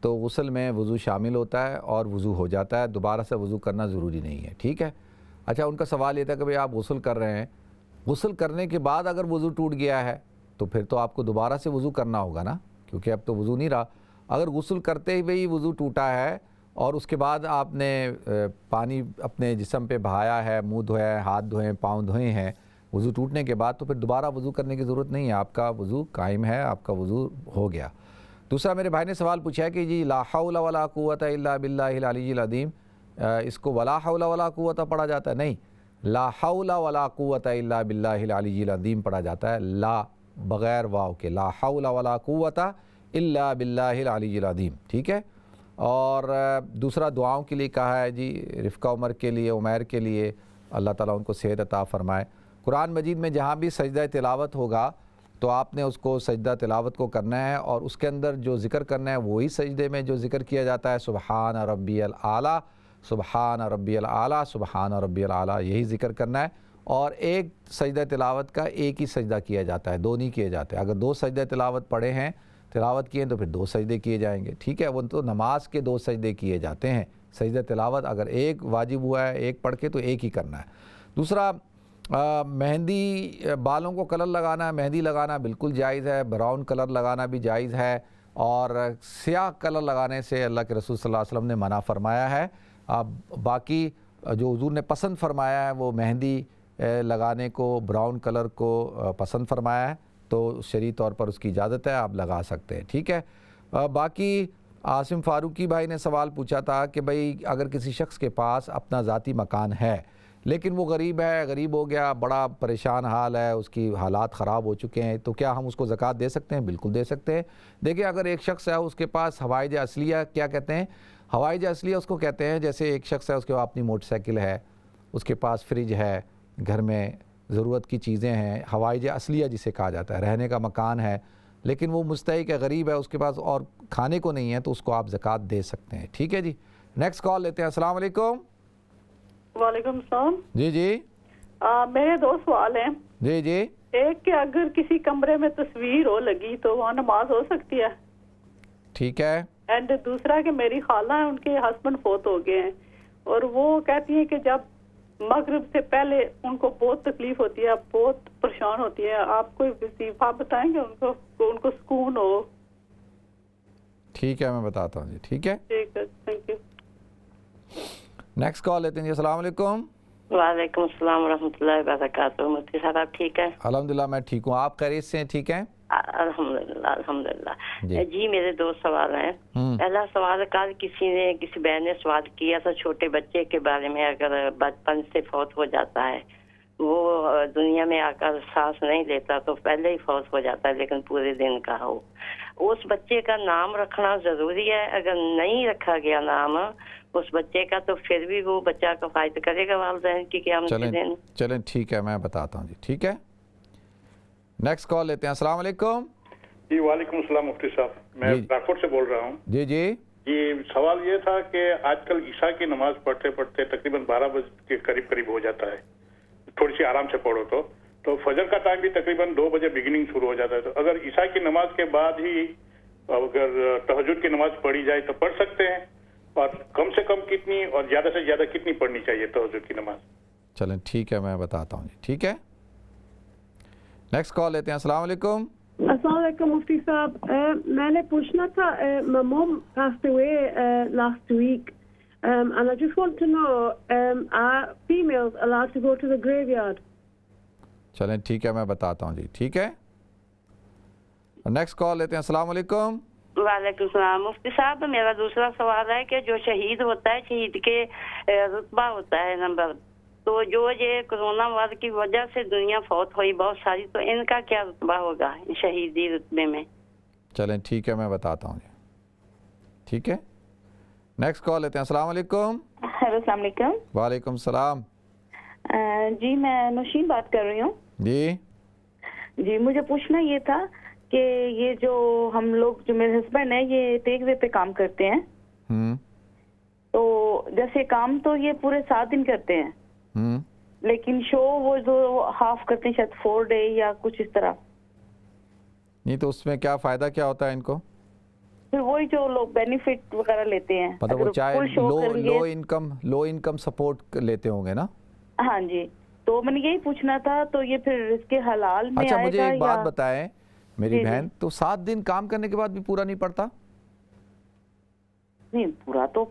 تو غسل میں وضو شامل ہوتا ہے اور وضو ہو جاتا ہے، دوبارہ سے وضو کرنا ضروری نہیں ہے، ٹھیک ہے۔ اچھا، ان کا سوال یہ تھا کہ بھئی آپ غسل کر رہے ہیں، غسل کرنے کے بعد اگر وضو ٹوٹ گیا ہے تو پھر تو آپ کو دوبارہ سے وضو کرنا ہوگا نا، کیونکہ اب تو وضو نہیں رہا۔ اگر غسل کرتے ہوئے ہی وضو ٹوٹا ہے اور اس کے بعد آپ نے پانی اپنے جسم پہ بہایا ہے، منہ دھویا ہے، ہاتھ دھوئے ہیں، پاؤں دھوئے ہیں وضو ٹوٹنے کے بعد، تو پھر دوبارہ وضو کرنے کی ضرورت نہیں ہے، آپ کا وضو قائم ہے، آپ کا وضو ہو گیا۔ دوسرا میرے بھائی نے سوال پوچھا ہے کہ جی لا حول ولا قوت الا باللہ العلی العظیم، اس کو ولا حول ولا قوت پڑھا جاتا ہے؟ نہیں، لا حول ولا قوت الا باللہ العلی العظیم پڑھا جاتا ہے، لا بغیر واو کے، لا حول ولا قوت الا باللہ العلی العظیم، ٹھیک ہے۔ اور دوسرا دعاؤں کے لیے کہا ہے جی رفقہ عمر کے لیے، عمیر کے لیے، اللہ تعالیٰ ان کو صحت عطا فرمائے۔ قرآن مجید میں جہاں بھی سجدہ تلاوت ہوگا تو آپ نے اس کو سجدہ تلاوت کو کرنا ہے، اور اس کے اندر جو ذکر کرنا ہے وہی سجدے میں جو ذکر کیا جاتا ہے، سبحان ربی الاعلیٰ، سبحان ربی الاعلیٰ، سبحان ربی الاعلیٰ، یہی ذکر کرنا ہے۔ اور ایک سجدہ تلاوت کا ایک ہی سجدہ کیا جاتا ہے، دو نہیں کیے جاتے۔ اگر دو سجدہ تلاوت پڑھے ہیں، تلاوت کیے ہیں، تو پھر دو سجدے کیے جائیں گے، ٹھیک ہے۔ وہ تو نماز کے دو سجدے کیے جاتے ہیں، سجدہ تلاوت اگر ایک واجب ہوا ہے ایک پڑھ کے تو ایک ہی کرنا ہے۔ دوسرا مہندی، بالوں کو کلر لگانا، مہندی لگانا بالکل جائز ہے، براؤن کلر لگانا بھی جائز ہے، اور سیاہ کلر لگانے سے اللہ کے رسول صلی اللہ علیہ وسلم نے منع فرمایا ہے۔ باقی جو حضور نے پسند فرمایا ہے وہ مہندی لگانے کو، براؤن کلر کو پسند فرمایا ہے، تو شرعی طور پر اس کی اجازت ہے، آپ لگا سکتے ہیں، ٹھیک ہے۔ باقی عاصم فاروقی بھائی نے سوال پوچھا تھا کہ بھئی اگر کسی شخص کے پاس اپنا ذاتی مکان ہے لیکن وہ غریب ہے، غریب ہو گیا، بڑا پریشان حال ہے، اس کی حالات خراب ہو چکے ہیں، تو کیا ہم اس کو زکوٰۃ دے سکتے ہیں؟ بالکل دے سکتے ہیں۔ دیکھیں، اگر ایک شخص ہے اس کے پاس حوائج اصلیہ، کیا کہتے ہیں حوائج اصلیہ اس کو کہتے ہیں، جیسے ایک شخص ہے اس کے پاس اپنی موٹر سائیکل ہے، اس کے پاس فریج ہے، گھر میں ضرورت کی چیزیں ہیں، حوائج اصلیہ جسے کہا جاتا ہے، رہنے کا مکان ہے، لیکن وہ مستحق ہے، غریب ہے، اس کے پاس اور کھانے کو نہیں ہے، تو اس کو آپ زکوٰۃ دے سکتے ہیں، ٹھیک ہے جی۔ نیکسٹ کال لیتے ہیں۔ السلام علیکم۔ وعلیکم السلام۔ جی جی میرے دو سوال ہیں۔ جی جی۔ ایک کہ اگر کسی کمرے میں تصویر ہو لگی تو وہاں نماز ہو سکتی ہے؟ ٹھیک ہے۔ اینڈ دوسرا کہ میری خالہ ہیں، ان کے ہسبینڈ فوت ہو گئے ہیں، اور وہ کہتی ہیں کہ جب مغرب سے پہلے ان کو بہت تکلیف ہوتی ہے، بہت پریشان ہوتی ہے، آپ کوئی وظیفہ بتائیں گے ان کو سکون ہو؟ ٹھیک ہے، میں بتاتا ہوں جی، ٹھیک ہے۔ ٹھیک ہے، تھینک یو۔ نیکسٹ کال لیتے ہیں جی۔ السلام علیکم۔ وعلیکم السلام ورحمۃ اللہ وبرکاتہ۔ مفتی صاحب آپ ٹھیک ہیں؟ الحمدللہ میں ٹھیک ہوں، آپ خیریت سے ہیں؟ ٹھیک ہیں الحمدللہ الحمدللہ۔ جی میرے دو سوال ہیں۔ پہلا سوال، کل کسی بہن نے سوال کیا تھا چھوٹے بچے کے بارے میں، اگر بچپن سے فوت ہو جاتا ہے، وہ دنیا میں آ کر سانس نہیں لیتا تو پہلے ہی فوت ہو جاتا ہے لیکن پورے دن کا ہو، اس بچے کا نام رکھنا ضروری ہے؟ اگر نہیں رکھا گیا نام اس بچے کا تو پھر بھی وہ بچہ کفایت کرے گا والدین کی قیامت کے دن؟ چلیں ٹھیک ہے، میں بتاتا ہوں جی، ٹھیک ہے۔ نیکسٹ کال لیتے ہیں۔ السلام علیکم۔ جی وعلیکم السلام مفتی صاحب، میں راکوٹ سے بول رہا ہوں۔ جی جی جی سوال یہ تھا کہ آج کل عشاء کی نماز پڑھتے پڑھتے تقریباً 12 بجے کے قریب ہو جاتا ہے، تھوڑی سی آرام سے پڑھو تو فجر کا ٹائم بھی تقریباً 2 بجے بگننگ شروع ہو جاتا ہے، تو اگر عشاء کی نماز کے بعد ہی اگر تہجد کی نماز پڑھی جائے تو پڑھ سکتے ہیں؟ اور کم سے کم کتنی اور زیادہ سے زیادہ کتنی پڑھنی چاہیے تہجد کی نماز؟ چلیں ٹھیک ہے، میں بتاتا ہوں جی، ٹھیک ہے۔ نیکسٹ کال لیتے ہیں۔ السلام علیکم۔ السلام علیکم مفتی صاحب، میں نے پوچھنا تھا، my mom passed away last week and I just want to know are females allowed to go to the graveyard؟ چلیں ٹھیک ہے، میں بتاتا ہوں جی، ٹھیک ہے۔ نیکسٹ کال لیتے ہیں۔ السلام علیکم۔ وعلیکم السلام۔ مفتی صاحب میرا دوسرا سوال ہے کہ جو شہید ہوتا ہے، شہید کے رتبہ ہوتا ہے نمبر، تو جو یہ کرونا وائرس کی وجہ سے دنیا فوت ہوئی بہت ساری، تو ان کا کیا رتبہ ہوگا شہیدی رتبے میں؟ چلیں ٹھیک ہے، میں بتاتا ہوں جی، ٹھیک ہے۔ نیکسٹ کال لیتے ہیں۔ السلام علیکم۔ ہیلو السلام علیکم۔ وعلیکم السلام۔ جی میں نوشین بات کر رہی ہوں۔ جی مجھے پوچھنا یہ تھا کہ یہ جو ہم لوگ، جو میرے ہسبینڈ ہیں، یہ ٹیک وے پہ کام کرتے ہیں، تو جیسے کام تو یہ پورے 7 دن کرتے ہیں، لیکن شو وہ جو ہاف کرتے ہیں، شاید 4 ڈے یا کچھ اس طرح۔ نہیں تو اس میں کیا فائدہ کیا ہوتا ہے ان کو؟ پھر وہی جو لوگ بینیفٹ وغیرہ لیتے ہیں, مطلب وہ چاہے لو انکم سپورٹ لیتے ہوں گے نا. ہاں جی, تو میں نے یہی پوچھنا تھا, تو یہ پھر رزق حلال میں آئے گا؟ اچھا مجھے ایک بات بتائیں میری بہن, تو 7 دن کام کرنے کے بعد بھی پورا نہیں پڑتا؟ نہیں پورا تو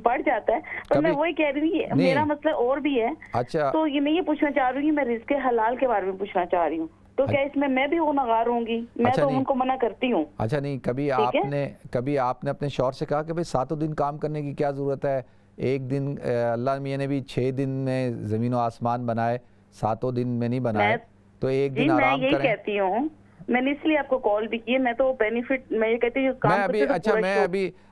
پڑ جاتا ہے, پر میں وہی کہہ رہی ہوں میرا مسئلہ اور بھی ہے. اچھا تو یہ میں یہ پوچھنا چاہ رہی ہوں, میں رزق حلال کے بارے میں پوچھنا چاہ رہی ہوں, تو کیا اس میں بھی گناہگار ہوں گی؟ میں تو ان کو منع کرتی ہوں. اچھا نہیں, کبھی آپ نے اپنے شوہر سے کہا کہ بھئی 7 دن کام کرنے کی کیا ضرورت ہے, ایک دن اللہ میاں نے بھی 6 دن میں زمین و آسمان بنائے, 7 دن میں نہیں بنائے, تو ایک دن آرام کریں. میں یہی کہتی ہوں, میں نے اس لیے آپ کو کال بھی کی, میں تو بینیفٹ میں یہ کہتی ہوں کام کرتے. اچھا میں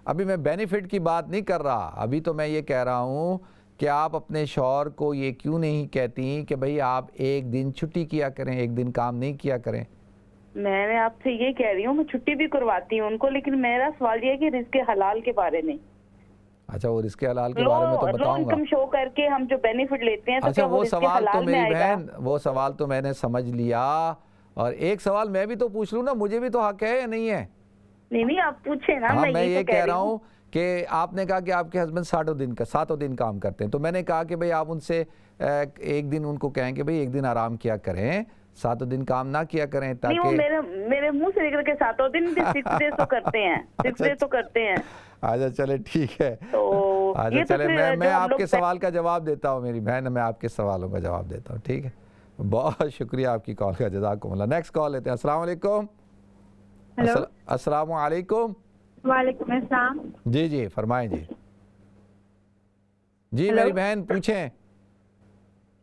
ابھی میں بینیفٹ کی بات نہیں کر رہا, ابھی تو میں یہ کہہ رہا ہوں کہ آپ اپنے شوہر کو یہ کیوں نہیں کہتی کہ بھئی آپ ایک دن چھٹی کیا کریں, ایک دن کام نہیں کیا کریں. میں نے آپ سے یہ کہہ رہی ہوں, میں چھٹی بھی کرواتی ہوں ان کو, لیکن میرا سوال یہ ہے کہ رزق حلال کے بارے میں. اچھا وہ رزق حلال کے بارے میں تو بتاؤں گا. لو انکم شو کر کے ہم جو بینیفٹ لیتے ہیں, تو کیا وہ رزق حلال میں آئے گا؟ وہ سوال تو میں نے سمجھ لیا, اور ایک سوال میں بھی تو پوچھ لوں نا, مجھے بھی تو حق ہے یا نہیں ہے؟ نہیں آپ پوچھیں نا. میں یہ کہہ رہا ہوں کہ آپ نے کہا کہ آپ کے ہسبینڈ 7 دن کام کرتے ہیں, تو میں نے کہا کہ بھئی آپ ان سے ایک دن ان کو کہیں کہ بھئی ایک دن آرام کیا کریں, 7 دن کام نہ کیا کریں, تاکہ نہیں وہ میرے منہ سے نکل کے 7 دن 6 ڈیز تو کرتے ہیں, 6 ڈیز تو کرتے ہیں. اچھا چلے ٹھیک ہے, اچھا چلے میں آپ کے سوال کا جواب دیتا ہوں میری بہن, میں آپ کے سوالوں کا جواب دیتا ہوں, ٹھیک ہے. بہت شکریہ آپ کی کال کا, جزاکم اللہ. نیکسٹ کال لیتے ہیں. السلام علیکم. السلام علیکم. وعلیکم السلام. جی فرمائیں. جی میری بہن پوچھیں.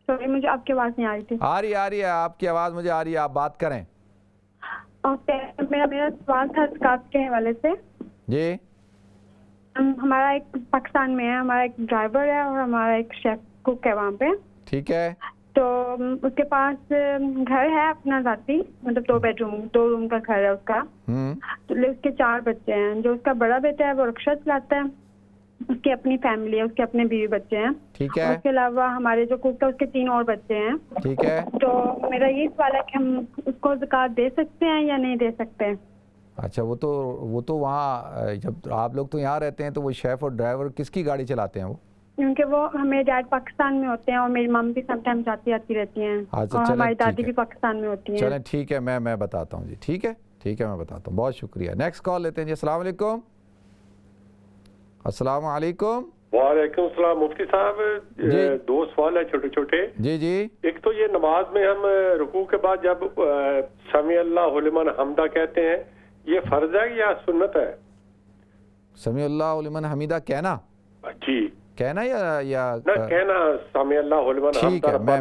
سوری مجھے آپ کی آواز نہیں آ رہی تھی. آ رہی ہے آپ کی آواز مجھے آ رہی ہے, آپ بات کریں. میرا سوال تھا زکوٰۃ کے حوالے سے. جی ہمارا ایک پاکستان میں ہے, ہمارا ایک ڈرائیور ہے اور ہمارا ایک شیف کوک ہے وہاں پہ. ٹھیک ہے. تو اس کے پاس گھر ہے اپنا ذاتی, مطلب 2 روم کا گھر ہے اس کا. تو اس کے 4 بچے ہیں. جو اس کا بڑا بیٹا ہے وہ رکشا چلاتا ہے, اس کی اپنی فیملی ہے, اس کے اپنے بیوی بچے ہیں. ٹھیک ہے. اس کے علاوہ ہمارے جو کوک ہے اس کے 3 اور بچے ہیں. ٹھیک ہے. تو میرا یہ سوال ہے کہ ہم اس کو زکوٰۃ دے سکتے ہیں یا نہیں دے سکتے؟ اچھا وہ تو وہاں جب آپ لوگ تو یہاں رہتے ہیں, تو وہ شیف اور ڈرائیور کس کی گاڑی چلاتے ہیں؟ وہ کیونکہ وہ ہمیں ڈیڈ پاکستان میں ہوتے ہیں اور میری مم بھی سم ٹائم جاتی آتی رہتی ہیں, اور ہماری دادی بھی پاکستان میں ہوتی ہیں. چلیں ٹھیک ہے, میں بتاتا ہوں جی. ٹھیک ہے میں بتاتا ہوں. بہت شکریہ. نیکسٹ کال لیتے ہیں جی. السلام علیکم. السلام علیکم. وعلیکم السلام. مفتی صاحب 2 سوال ہیں چھوٹے چھوٹے. جی ایک تو یہ نماز میں ہم رکوع کے بعد جب سمیع اللہ لمن حمدہ کہتے ہیں, یہ فرض ہے یا سنت ہے؟ سمیع اللہ لمن حمیدہ کہنا؟ جی کہنا یا کہنا سمیع اللہ لمن حمدہ. ٹھیک ہے, میں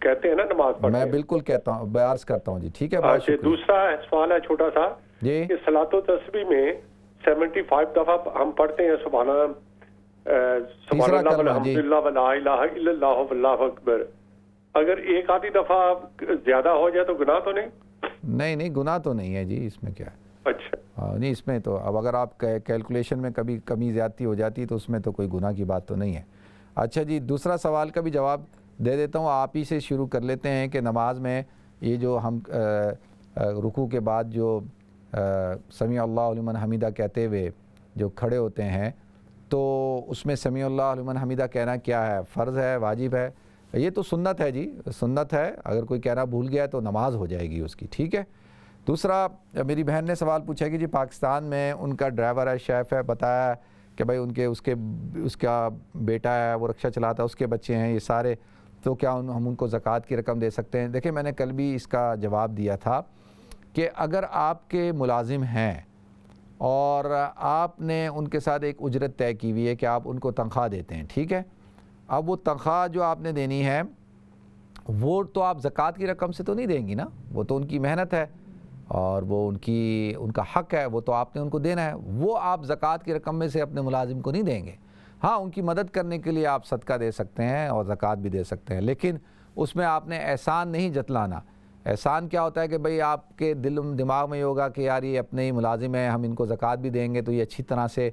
کہتے ہیں نا نماز پڑھتے ہیں. میں بالکل کہتا ہوں, بیعرض کرتا ہوں جی. ٹھیک ہے. بہت شکریہ. دوسرا سوال ہے چھوٹا سا, کہ صلاۃ و تسبیح میں 75 دفعہ ہم پڑھتے ہیں سبحان اللہ والحمدللہ ولا الہ الا اللہ واللہ اکبر. اگر ایک آدھی دفعہ زیادہ ہو جائے تو گناہ تو نہیں؟ نہیں گناہ تو نہیں ہے جی, اس میں کیا ہے. اچھا نہیں, اس میں تو اب اگر آپ کیلکولیشن میں کبھی کمی زیادتی ہو جاتی تو اس میں تو کوئی گناہ کی بات تو نہیں ہے. اچھا جی, دوسرا سوال کا بھی جواب دے دیتا ہوں. آپ ہی سے شروع کر لیتے ہیں کہ نماز میں یہ جو ہم رکوع کے بعد جو سمیع اللہ لمن حمیدہ کہتے ہوئے جو کھڑے ہوتے ہیں, تو اس میں سمیع اللہ لمن حمیدہ کہنا کیا ہے؟ فرض ہے, واجب ہے؟ یہ تو سنت ہے جی, سنت ہے. اگر کوئی کہنا بھول گیا ہے تو نماز ہو جائے گی اس کی. ٹھیک ہے. دوسرا میری بہن نے سوال پوچھا کہ جی پاکستان میں ان کا ڈرائیور ہے, شیف ہے, بتایا کہ بھائی اس کا بیٹا ہے وہ رکشہ چلاتا ہے, اس کے بچے ہیں یہ سارے, تو کیا ہم ان کو زکوٰۃ کی رقم دے سکتے ہیں؟ دیکھیں میں نے کل بھی اس کا جواب دیا تھا کہ اگر آپ کے ملازم ہیں اور آپ نے ان کے ساتھ ایک اجرت طے کی ہوئی ہے کہ آپ ان کو تنخواہ دیتے ہیں, ٹھیک ہے, اب وہ تنخواہ جو آپ نے دینی ہے وہ تو آپ زکوٰۃ کی رقم سے تو نہیں دیں گی نا, وہ تو ان کی محنت ہے اور وہ ان کا حق ہے, وہ تو آپ نے ان کو دینا ہے. وہ آپ زکوٰۃ کی رقم میں سے اپنے ملازم کو نہیں دیں گے. ہاں ان کی مدد کرنے کے لیے آپ صدقہ دے سکتے ہیں اور زکوٰۃ بھی دے سکتے ہیں, لیکن اس میں آپ نے احسان نہیں جتلانا. احسان کیا ہوتا ہے کہ بھئی آپ کے دماغ میں یہ ہوگا کہ یار یہ اپنے ہی ملازم ہیں, ہم ان کو زکوٰۃ بھی دیں گے تو یہ اچھی طرح سے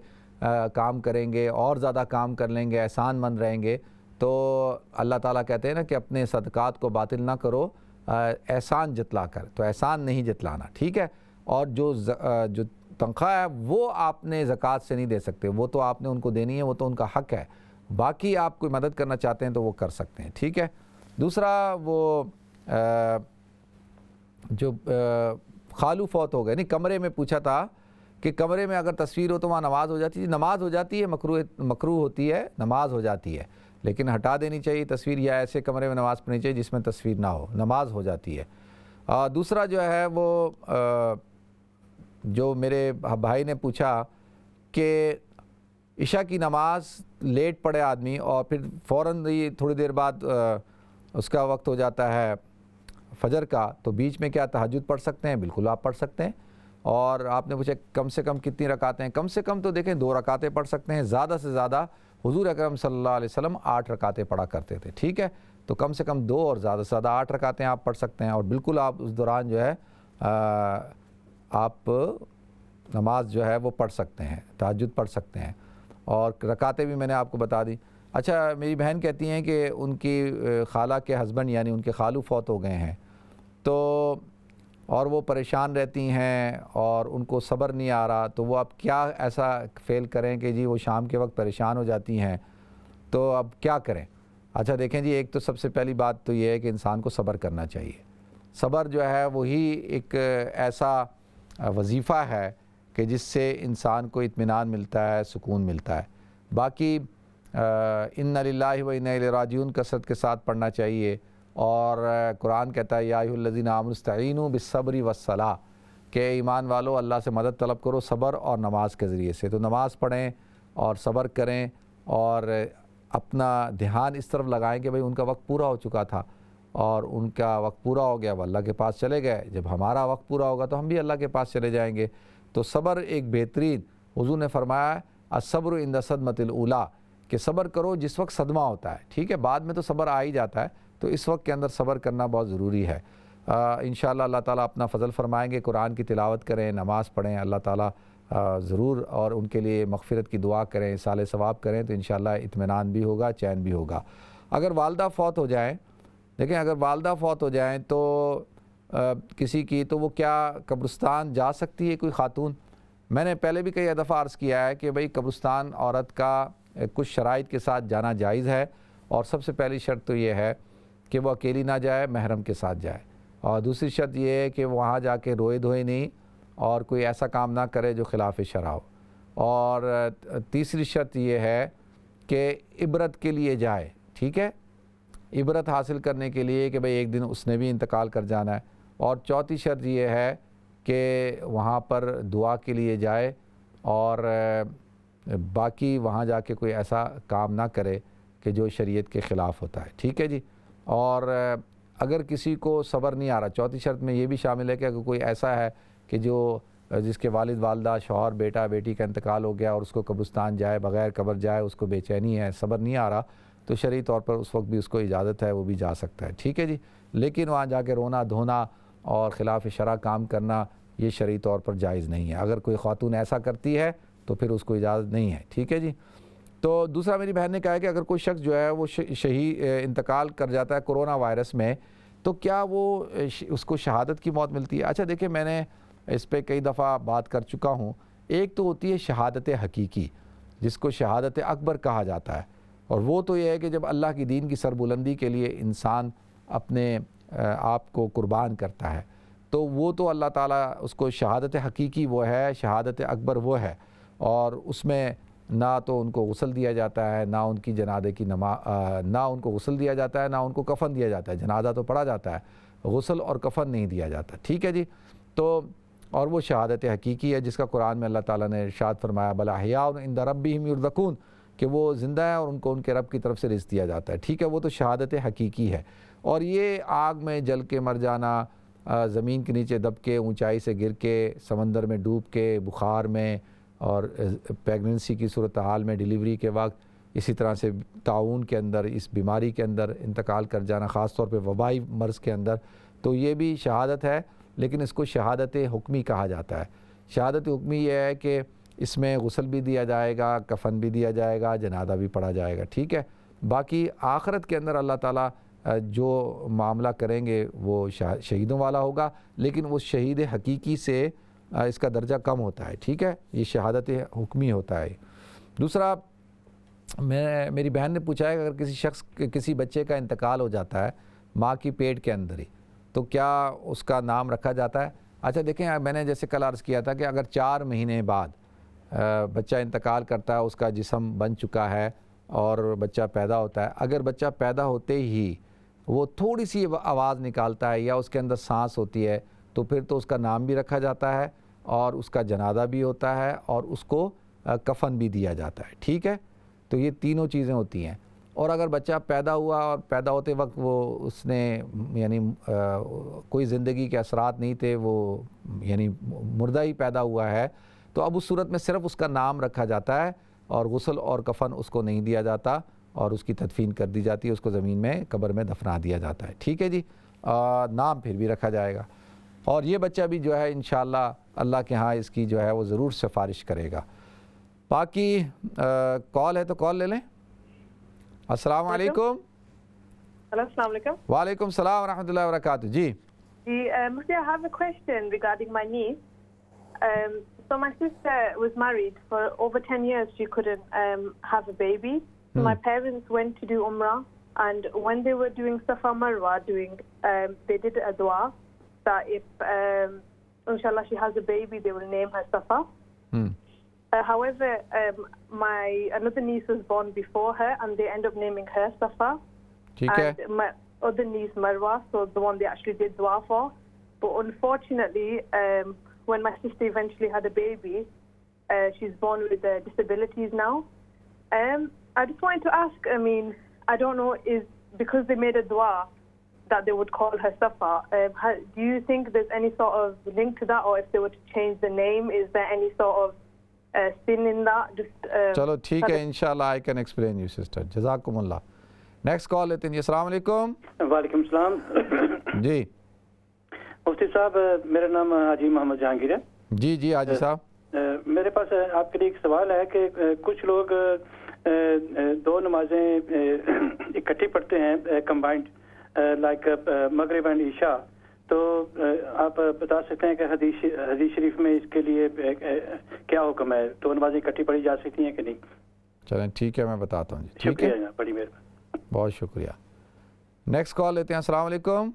کام کریں گے اور زیادہ کام کر لیں گے, احسان مند رہیں گے. تو اللہ تعالیٰ کہتے ہیں نا کہ اپنے صدقات کو باطل نہ کرو احسان جتلا کر, تو احسان نہیں جتلانا. ٹھیک ہے. اور جو تنخواہ ہے وہ آپ نے زکوٰۃ سے نہیں دے سکتے، وہ تو آپ نے ان کو دینی ہے، وہ تو ان کا حق ہے، باقی آپ کوئی مدد کرنا چاہتے ہیں تو وہ کر سکتے ہیں، ٹھیک ہے۔ دوسرا وہ جو خالو فوت ہو گئے، نہیں کمرے میں پوچھا تھا کہ کمرے میں اگر تصویر ہو تو وہاں نماز ہو جاتی ہے، نماز ہو جاتی ہے، مکروہ ہوتی ہے، نماز ہو جاتی ہے، لیکن ہٹا دینی چاہیے تصویر، یا ایسے کمرے میں نماز پڑھنی چاہیے جس میں تصویر نہ ہو، نماز ہو جاتی ہے۔ دوسرا جو ہے وہ جو میرے بھائی نے پوچھا کہ عشاء کی نماز لیٹ پڑے آدمی اور پھر فوراً تھوڑی دیر بعد اس کا وقت ہو جاتا ہے فجر کا، تو بیچ میں کیا تہجد پڑھ سکتے ہیں؟ بالکل آپ پڑھ سکتے ہیں۔ اور آپ نے پوچھا کم سے کم کتنی رکعتیں ہیں؟ کم سے کم تو دیکھیں 2 رکعتیں پڑھ سکتے ہیں، زیادہ سے زیادہ حضور اکرم صلی اللہ علیہ وسلم 8 رکعتیں پڑھا کرتے تھے، ٹھیک ہے، تو کم سے کم 2 اور زیادہ سے زیادہ 8 رکعتیں آپ پڑھ سکتے ہیں، اور بالکل آپ اس دوران جو ہے آپ نماز جو ہے وہ پڑھ سکتے ہیں، تہجد پڑھ سکتے ہیں، اور رکعتیں بھی میں نے آپ کو بتا دی۔ اچھا، میری بہن کہتی ہیں کہ ان کی خالہ کے ہسبینڈ یعنی ان کے خالو فوت ہو گئے ہیں، تو اور وہ پریشان رہتی ہیں اور ان کو صبر نہیں آ رہا، تو وہ اب کیا ایسا فیل کریں کہ جی وہ شام کے وقت پریشان ہو جاتی ہیں، تو اب کیا کریں؟ اچھا دیکھیں جی، ایک تو سب سے پہلی بات تو یہ ہے کہ انسان کو صبر کرنا چاہیے۔ صبر جو ہے وہی ایک ایسا وظیفہ ہے کہ جس سے انسان کو اطمینان ملتا ہے، سکون ملتا ہے۔ باقی اِنَّ لِلَّهِ وَإِنَّا إِلَيْهِ راجعون کثرت کے ساتھ پڑھنا چاہیے، اور قرآن کہتا ہے یا ایھا الذین آمنوا استعینوا بالصبر والصلاۃ، کہ ایمان والو اللہ سے مدد طلب کرو صبر اور نماز کے ذریعے سے، تو نماز پڑھیں اور صبر کریں، اور اپنا دھیان اس طرف لگائیں کہ بھئی ان کا وقت پورا ہو چکا تھا اور ان کا وقت پورا ہو گیا، وہ اللہ کے پاس چلے گئے، جب ہمارا وقت پورا ہوگا تو ہم بھی اللہ کے پاس چلے جائیں گے۔ تو صبر ایک بہترین، حضور نے فرمایا الصبر عند الصدمۃ الاولیٰ، کہ صبر کرو جس وقت صدمہ ہوتا ہے، ٹھیک ہے، بعد میں تو صبر آ ہی جاتا ہے، تو اس وقت کے اندر صبر کرنا بہت ضروری ہے۔ انشاءاللہ اللہ تعالیٰ اپنا فضل فرمائیں گے، قرآن کی تلاوت کریں، نماز پڑھیں، اللہ تعالیٰ ضرور، اور ان کے لیے مغفرت کی دعا کریں، اصالِ ثواب کریں، تو انشاءاللہ اطمینان بھی ہوگا، چین بھی ہوگا۔ اگر والدہ فوت ہو جائیں، دیکھیں اگر والدہ فوت ہو جائیں تو کسی کی، تو وہ کیا قبرستان جا سکتی ہے کوئی خاتون؟ میں نے پہلے بھی کئی دفعہ عرض کیا ہے کہ بھئی قبرستان عورت کا کچھ شرائط کے ساتھ جانا جائز ہے، اور سب سے پہلی شرط تو یہ ہے کہ وہ اکیلی نہ جائے، محرم کے ساتھ جائے، اور دوسری شرط یہ ہے کہ وہاں جا کے روئے دھوئے نہیں اور کوئی ایسا کام نہ کرے جو خلاف شرع ہو، اور تیسری شرط یہ ہے کہ عبرت کے لیے جائے، ٹھیک ہے، عبرت حاصل کرنے کے لیے کہ بھئی ایک دن اس نے بھی انتقال کر جانا ہے، اور چوتھی شرط یہ ہے کہ وہاں پر دعا کے لیے جائے، اور باقی وہاں جا کے کوئی ایسا کام نہ کرے کہ جو شریعت کے خلاف ہوتا ہے، ٹھیک ہے جی۔ اور اگر کسی کو صبر نہیں آ رہا، چوتھی شرط میں یہ بھی شامل ہے کہ اگر کوئی ایسا ہے کہ جس کے والد والدہ، شوہر، بیٹا بیٹی کا انتقال ہو گیا، اور اس کو قبرستان جائے، بغیر قبر جائے، اس کو بے چینی ہے، صبر نہیں آ رہا، تو شرعی طور پر اس وقت بھی اس کو اجازت ہے، وہ بھی جا سکتا ہے، ٹھیک ہے جی۔ لیکن وہاں جا کے رونا دھونا اور خلاف شرع کام کرنا یہ شرعی طور پر جائز نہیں ہے۔ اگر کوئی خاتون ایسا کرتی ہے تو پھر اس کو اجازت نہیں ہے، ٹھیک ہے جی۔ تو دوسرا میری بہن نے کہا ہے کہ اگر کوئی شخص جو ہے وہ انتقال کر جاتا ہے کرونا وائرس میں، تو کیا وہ اس کو شہادت کی موت ملتی ہے؟ اچھا دیکھیں، میں نے اس پہ کئی دفعہ بات کر چکا ہوں۔ ایک تو ہوتی ہے شہادت حقیقی، جس کو شہادت اکبر کہا جاتا ہے، اور وہ تو یہ ہے کہ جب اللہ کی دین کی سربلندی کے لیے انسان اپنے آپ کو قربان کرتا ہے، تو وہ تو اللہ تعالیٰ اس کو شہادت حقیقی وہ ہے، شہادت اکبر وہ ہے، اور اس میں نہ تو ان کو غسل دیا جاتا ہے، نہ ان کی جنازے کی نہ ان کو غسل دیا جاتا ہے، نہ ان کو کفن دیا جاتا ہے، جنازہ تو پڑھا جاتا ہے، غسل اور کفن نہیں دیا جاتا، ٹھیک ہے جی۔ تو اور وہ شہادت حقیقی ہے جس کا قرآن میں اللہ تعالیٰ نے ارشاد فرمایا بل احیاء عند ربہم یرزقون، کہ وہ زندہ ہے اور ان کو ان کے رب کی طرف سے رزق دیا جاتا ہے، ٹھیک ہے، وہ تو شہادت حقیقی ہے۔ اور یہ آگ میں جل کے مر جانا، زمین کے نیچے دب کے، اونچائی سے گر کے، سمندر میں ڈوب کے، بخار میں، اور پیگننسی کی صورتحال میں، ڈیلیوری کے وقت، اسی طرح سے طاعون کے اندر، اس بیماری کے اندر انتقال کر جانا، خاص طور پہ وبائی مرض کے اندر، تو یہ بھی شہادت ہے، لیکن اس کو شہادت حکمی کہا جاتا ہے۔ شہادت حکمی یہ ہے کہ اس میں غسل بھی دیا جائے گا، کفن بھی دیا جائے گا، جنازہ بھی پڑھا جائے گا، ٹھیک ہے۔ باقی آخرت کے اندر اللہ تعالیٰ جو معاملہ کریں گے وہ شہیدوں والا ہوگا، لیکن وہ شہید حقیقی سے اس کا درجہ کم ہوتا ہے، ٹھیک ہے، یہ شہادت حکمی ہوتا ہے۔ دوسرا، میری بہن نے پوچھا ہے کہ اگر کسی بچے کا انتقال ہو جاتا ہے ماں کی پیٹ کے اندر ہی، تو کیا اس کا نام رکھا جاتا ہے؟ اچھا دیکھیں، میں نے جیسے کل عرض کیا تھا کہ اگر 4 مہینے بعد بچہ انتقال کرتا ہے، اس کا جسم بن چکا ہے اور بچہ پیدا ہوتا ہے، اگر بچہ پیدا ہوتے ہی وہ تھوڑی سی آواز نکالتا ہے یا اس کے اندر سانس ہوتی ہے، تو پھر تو اس کا نام بھی رکھا جاتا ہے اور اس کا جنازہ بھی ہوتا ہے اور اس کو کفن بھی دیا جاتا ہے، ٹھیک ہے۔ تو یہ تینوں چیزیں ہوتی ہیں۔ اور اگر بچہ پیدا ہوا اور پیدا ہوتے وقت اس نے یعنی کوئی زندگی کے اثرات نہیں تھے، وہ یعنی مردہ ہی پیدا ہوا ہے، تو اب اس صورت میں صرف اس کا نام رکھا جاتا ہے اور غسل اور کفن اس کو نہیں دیا جاتا اور اس کی تدفین کر دی جاتی ہے، اس کو زمین میں قبر میں دفنا دیا جاتا ہے، ٹھیک ہے جی۔ نام پھر بھی رکھا جائے گا اور یہ بچہ بھی جو ہے انشاءاللہ اللہ کے ہاں اس کی جو ہے وہ ضرور سفارش کرے گا۔ باقی کال ہے تو کال لے لیں۔ السلام علیکم۔ السلام علیکم۔ وعلیکم السلام ورحمۃ اللہ وبرکاتہ۔ جی مجھے I have a question regarding my niece. So my sister was married for over 10 years. She couldn't have a baby. So my parents went to do Umrah, and when they were doing Safa Marwa, they did a dua that if inshallah she has a baby, they will name her Safa. However, my another niece was born before her, and they end up naming her Safa. And my other niece Marwa, so the one they actually did dua for. But unfortunately, when my sister eventually had a baby, she's born with disabilities now. I just wanted to ask, I mean, I don't know, is because they made a dua that they would call her Safa, do you think there's any sort of link to that, or if they were to change the name, is there any sort of sin in that? Just چلو ٹھیک ہے، انشاءاللہ I can explain you sister. جزاکم اللہ۔ نیکسٹ کال لیتے ہیں جی۔ السلام علیکم۔ وعلیکم السلام۔ جی مفتی صاحب، میرا نام حاجی محمد جہانگیر ہے۔ جی جی حاجی صاحب، میرے پاس آپ کے لیے ایک سوال ہے کہ کچھ لوگ 2 نمازیں اکٹھی پڑھتے ہیں کمبائنڈ، لائک مغرب اینڈ عشاء، تو آپ بتا سکتے ہیں کہ حدیث شریف میں اس کے لیے کیا حکم ہے؟ 2 نمازیں اکٹھی پڑھی جا سکتی ہیں کہ نہیں؟ چلیں ٹھیک ہے، میں بتاتا ہوں جی۔ ٹھیک ہے، شکریہ، بڑی مہربانی، بہت شکریہ۔ نیکسٹ کال لیتے ہیں۔ السلام علیکم۔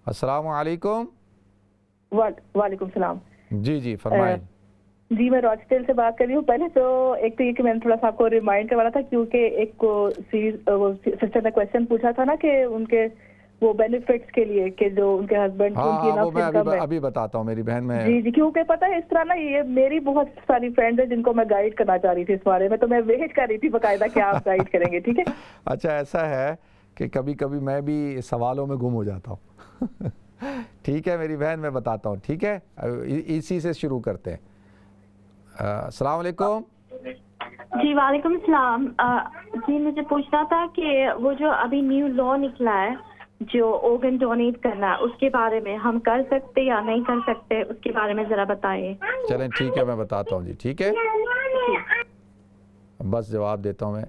السلام علیکم۔ وعلیکم السلام۔ جی جی فرمائیں۔ جی میں راجسٹیل سے بات کر رہی ہوں۔ پہلے تو ایک تو یہ کہ میں نے تھوڑا سا آپ کو ریمائنڈ کروانا تھا، کیونکہ ایک کو سسٹر نے کویشچن پوچھا تھا نا کہ ان کے وہ بینیفٹس کے لیے کہ جو ان کے ہسبینڈ میں ابھی بتاتا ہوں میری بہن میں۔ جی جی، کیونکہ پتہ ہے اس طرح نا یہ میری بہت ساری فرینڈ ہیں جن کو میں گائیڈ کرنا چاہ رہی تھی اس بارے میں، تو میں ویٹ کر رہی تھی باقاعدہ کہ آپ گائیڈ کریں گے، ٹھیک ہے؟ اچھا ایسا ہے کہ کبھی کبھی میں بھی سوالوں میں گم ہو جاتا ہوں۔ ٹھیک ہے میری بہن، میں بتاتا ہوں، ٹھیک ہے؟ اسی سے شروع کرتے ہیں۔ السلام علیکم۔ جی وعلیکم السلام۔ جی مجھے پوچھنا تھا کہ وہ جو ابھی نیو لا نکلا ہے جو organ ڈونیٹ کرنا ہے، اس کے بارے میں ہم کر سکتے یا نہیں کر سکتے، اس کے بارے میں ذرا بتائیں۔ چلیں ٹھیک ہے، میں بتاتا ہوں جی، ٹھیک ہے؟ بس جواب دیتا ہوں میں۔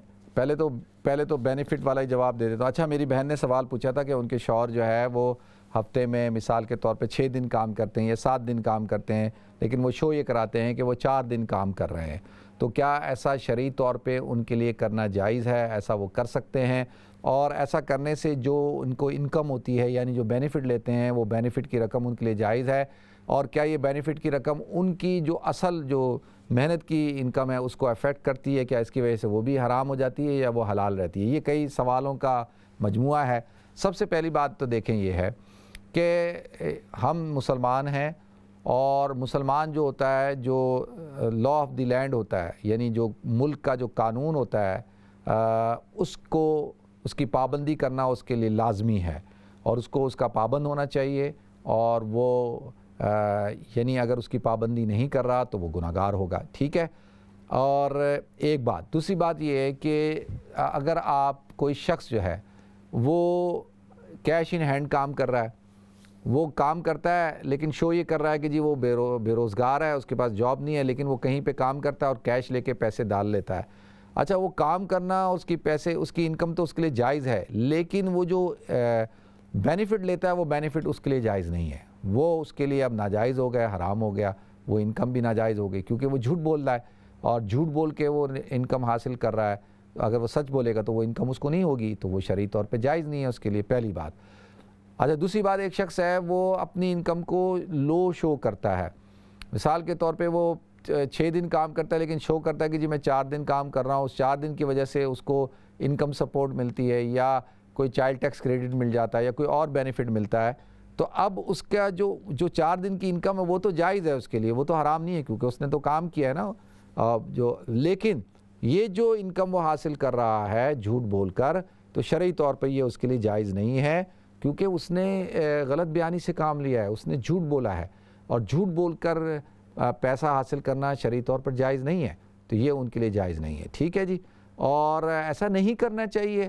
پہلے تو بینیفٹ والا ہی جواب دے دیتا ہوں۔ اچھا میری بہن نے سوال پوچھا تھا کہ ان کے شوہر جو ہے وہ ہفتے میں مثال کے طور پہ 6 دن کام کرتے ہیں یا 7 دن کام کرتے ہیں، لیکن وہ شو یہ کراتے ہیں کہ وہ 4 دن کام کر رہے ہیں، تو کیا ایسا شرعی طور پہ ان کے لیے کرنا جائز ہے؟ ایسا وہ کر سکتے ہیں؟ اور ایسا کرنے سے جو ان کو انکم ہوتی ہے یعنی جو بینیفٹ لیتے ہیں، وہ بینیفٹ کی رقم ان کے لیے جائز ہے؟ اور کیا یہ بینیفٹ کی رقم ان کی جو اصل جو محنت کی انکم ہے اس کو افیکٹ کرتی ہے؟ کیا اس کی وجہ سے وہ بھی حرام ہو جاتی ہے یا وہ حلال رہتی ہے؟ یہ کئی سوالوں کا مجموعہ ہے۔ سب سے پہلی بات تو دیکھیں یہ ہے کہ ہم مسلمان ہیں، اور مسلمان جو ہوتا ہے، جو لا آف دی لینڈ ہوتا ہے، یعنی جو ملک کا جو قانون ہوتا ہے، اس کی پابندی کرنا اس کے لیے لازمی ہے، اور اس کو اس کا پابند ہونا چاہیے، اور وہ یعنی اگر اس کی پابندی نہیں کر رہا تو وہ گناہگار ہوگا، ٹھیک ہے؟ اور ایک بات، دوسری بات یہ ہے کہ اگر آپ کوئی شخص جو ہے وہ کیش ان ہینڈ کام کر رہا ہے، وہ کام کرتا ہے لیکن شو یہ کر رہا ہے کہ جی وہ بے روزگار ہے، اس کے پاس جاب نہیں ہے، لیکن وہ کہیں پہ کام کرتا ہے اور کیش لے کے پیسے ڈال لیتا ہے۔ اچھا وہ کام کرنا، اس کی انکم تو اس کے لیے جائز ہے، لیکن وہ جو بینیفٹ لیتا ہے وہ بینیفٹ اس کے لیے جائز نہیں ہے، وہ اس کے لیے اب ناجائز ہو گیا, حرام ہو گیا, وہ انکم بھی ناجائز ہو گئی, کیونکہ وہ جھوٹ بول رہا ہے اور جھوٹ بول کے وہ انکم حاصل کر رہا ہے. اگر وہ سچ بولے گا تو وہ انکم اس کو نہیں ہوگی, تو وہ شرعی طور پہ جائز نہیں ہے اس کے لیے, پہلی بات. اچھا, دوسری بات, ایک شخص ہے وہ اپنی انکم کو لو شو کرتا ہے. مثال کے طور پہ وہ 6 دن کام کرتا ہے لیکن شو کرتا ہے کہ جی میں 4 دن کام کر رہا ہوں, اس 4 دن کی وجہ سے اس کو انکم سپورٹ ملتی ہے, یا کوئی چائلڈ ٹیکس کریڈٹ مل جاتا ہے, یا کوئی اور بینیفٹ ملتا ہے. تو اب اس کا جو 4 دن کی انکم ہے وہ تو جائز ہے اس کے لیے, وہ تو حرام نہیں ہے کیونکہ اس نے تو کام کیا ہے نا لیکن یہ جو انکم وہ حاصل کر رہا ہے جھوٹ بول کر, تو شرعی طور پہ یہ اس کے لیے جائز نہیں ہے, کیونکہ اس نے غلط بیانی سے کام لیا ہے, اس نے جھوٹ بولا ہے, اور جھوٹ بول کر پیسہ حاصل کرنا شرعی طور پر جائز نہیں ہے, تو یہ ان کے لیے جائز نہیں ہے. ٹھیک ہے جی, اور ایسا نہیں کرنا چاہیے.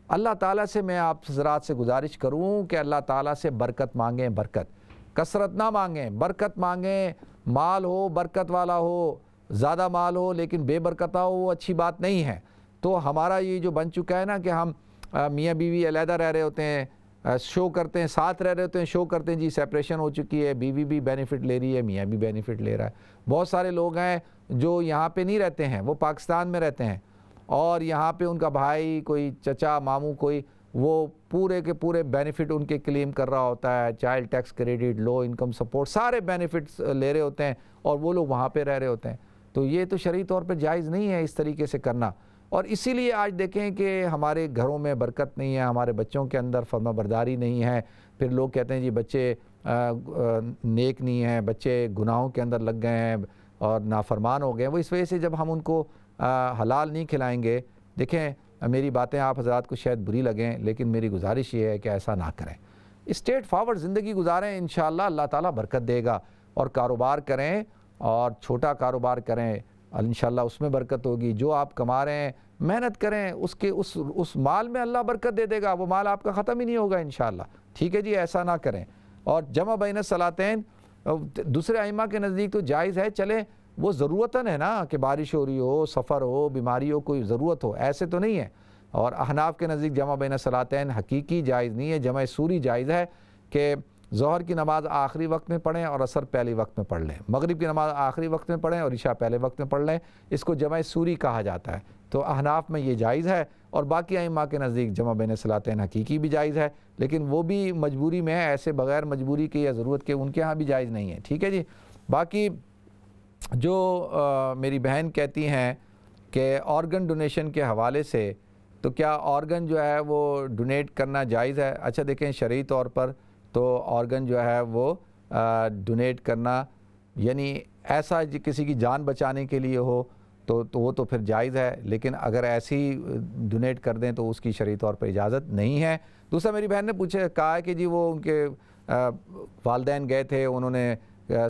اللہ تعالیٰ سے میں آپ حضرات سے گزارش کروں کہ اللہ تعالیٰ سے برکت مانگیں, برکت, کثرت نہ مانگیں, برکت مانگیں. مال ہو برکت والا ہو, زیادہ مال ہو لیکن بے برکتہ ہو, وہ اچھی بات نہیں ہے. تو ہمارا یہ جو بن چکا ہے نا کہ ہم میاں بیوی علیحدہ رہ رہے ہوتے ہیں, شو کرتے ہیں, ساتھ رہ رہے ہوتے ہیں, شو کرتے ہیں جی سیپریشن ہو چکی ہے, بیوی بھی بینیفٹ لے رہی ہے, میاں بھی بینیفٹ لے رہا ہے. بہت سارے لوگ ہیں جو یہاں پہ نہیں رہتے ہیں, وہ پاکستان میں رہتے ہیں, اور یہاں پہ ان کا بھائی, کوئی چچا, ماموں, کوئی, وہ پورے کے پورے بینیفٹ ان کے کلیم کر رہا ہوتا ہے, child tax credit, low income support, سارے بینیفٹس لے رہے ہوتے ہیں, اور وہ لوگ وہاں پہ رہ رہے ہوتے ہیں. تو یہ تو شرعی طور پہ جائز نہیں ہے اس طریقے سے کرنا. اور اسی لیے آج دیکھیں کہ ہمارے گھروں میں برکت نہیں ہے, ہمارے بچوں کے اندر فرما برداری نہیں ہے. پھر لوگ کہتے ہیں جی بچے نیک نہیں ہیں, بچے گناہوں کے اندر لگ گئے ہیں اور نافرمان ہو گئے ہیں. وہ اس وجہ سے جب ہم ان کو حلال نہیں کھلائیں گے, دیکھیں میری باتیں آپ حضرات کو شاید بری لگیں لیکن میری گزارش یہ ہے کہ ایسا نہ کریں. اسٹیٹ فارورڈ زندگی گزاریں, انشاءاللہ اللہ تعالیٰ برکت دے گا. اور کاروبار کریں, اور چھوٹا کاروبار کریں, انشاءاللہ اس میں برکت ہوگی. جو آپ کما رہے ہیں محنت کریں, اس مال میں اللہ برکت دے دے گا, وہ مال آپ کا ختم ہی نہیں ہوگا انشاءاللہ. ٹھیک ہے جی, ایسا نہ کریں. اور جمع بین الصلاتین دوسرے ائمہ کے نزدیک تو جائز ہے, چلیں وہ ضرورتاً ہے نا کہ بارش ہو رہی ہو, سفر ہو, بیماری ہو, کوئی ضرورت ہو, ایسے تو نہیں ہے. اور احناف کے نزدیک جمع بین الصلاتین حقیقی جائز نہیں ہے, جمع سوری جائز ہے کہ ظہر کی نماز آخری وقت میں پڑھیں اور عصر پہلی وقت میں پڑھ لیں, مغرب کی نماز آخری وقت میں پڑھیں اور عشاء پہلے وقت میں پڑھ لیں. اس کو جمع سوری کہا جاتا ہے. تو احناف میں یہ جائز ہے, اور باقی ائمہ کے نزدیک جمع بین الصلاتین حقیقی بھی جائز ہے, لیکن وہ بھی مجبوری میں ہے, ایسے بغیر مجبوری کے یا ضرورت کے ان کے ہاں بھی جائز نہیں ہے. ٹھیک ہے جی. باقی جو میری بہن کہتی ہیں کہ آرگن ڈونیشن کے حوالے سے, تو کیا آرگن جو ہے وہ ڈونیٹ کرنا جائز ہے؟ اچھا دیکھیں, شرعی طور پر تو آرگن جو ہے وہ ڈونیٹ کرنا, یعنی ایسا کسی کی جان بچانے کے لیے ہو تو وہ تو پھر جائز ہے, لیکن اگر ایسی ڈونیٹ کر دیں تو اس کی شرعی طور پر اجازت نہیں ہے. دوسرا میری بہن نے کہا ہے کہ جی وہ ان کے والدین گئے تھے, انہوں نے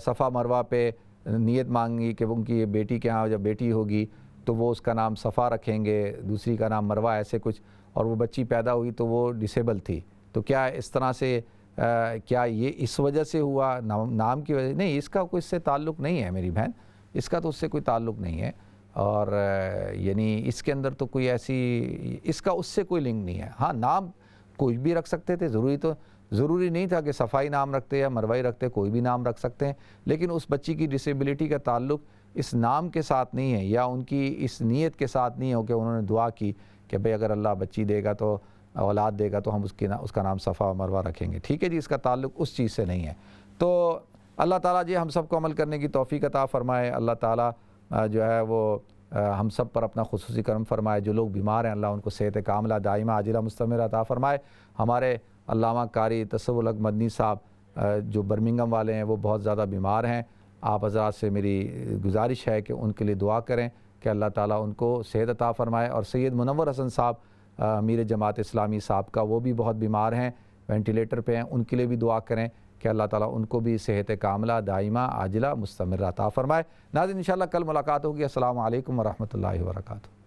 صفا مروہ پہ نیت مانگی کہ ان کی بیٹی کے ہاں جب بیٹی ہوگی تو وہ اس کا نام صفا رکھیں گے, دوسری کا نام مروہ, ایسے کچھ, اور وہ بچی پیدا ہوئی تو وہ ڈسیبل تھی. تو کیا اس طرح سے کیا یہ اس وجہ سے ہوا, نام کی وجہ؟ نہیں, اس کا کوئی اس سے تعلق نہیں ہے میری بہن, اس کا تو اس سے کوئی تعلق نہیں ہے. اور یعنی اس کے اندر تو کوئی ایسی, اس کا اس سے کوئی لنک نہیں ہے. ہاں نام کوئی بھی رکھ سکتے تھے, ضروری نہیں تھا کہ صفائی نام رکھتے یا مروی رکھتے, کوئی بھی نام رکھ سکتے ہیں, لیکن اس بچی کی ڈسیبلٹی کا تعلق اس نام کے ساتھ نہیں ہے, یا ان کی اس نیت کے ساتھ نہیں ہو کہ انہوں نے دعا کی کہ بھئی اگر اللہ بچی دے گا تو اولاد دے گا تو ہم اس کا نام صفا و مروہ رکھیں گے. ٹھیک ہے جی, اس کا تعلق اس چیز سے نہیں ہے. تو اللہ تعالیٰ جی ہم سب کو عمل کرنے کی توفیق عطا فرمائے. اللہ تعالیٰ جو ہے وہ ہم سب پر اپنا خصوصی کرم فرمائے. جو لوگ بیمار ہیں اللہ ان کو صحت کاملہ دائمہ عاجلہ مستمرہ عطا فرمائے. ہمارے علامہ قاری تصور الحق مدنی صاحب جو برمنگم والے ہیں وہ بہت زیادہ بیمار ہیں. آپ حضرات سے میری گزارش ہے کہ ان کے لیے دعا کریں کہ اللہ تعالیٰ ان کو صحت عطا فرمائے. اور سید منور حسن صاحب امیر جماعت اسلامی صاحب کا, وہ بھی بہت بیمار ہیں, وینٹیلیٹر پہ ہیں, ان کے لیے بھی دعا کریں کہ اللہ تعالیٰ ان کو بھی صحت کاملہ دائمہ عاجلہ مستمرہ عطا فرمائے. ناظرین انشاءاللہ کل ملاقات ہوگی. السلام علیکم ورحمۃ اللہ وبرکاتہ.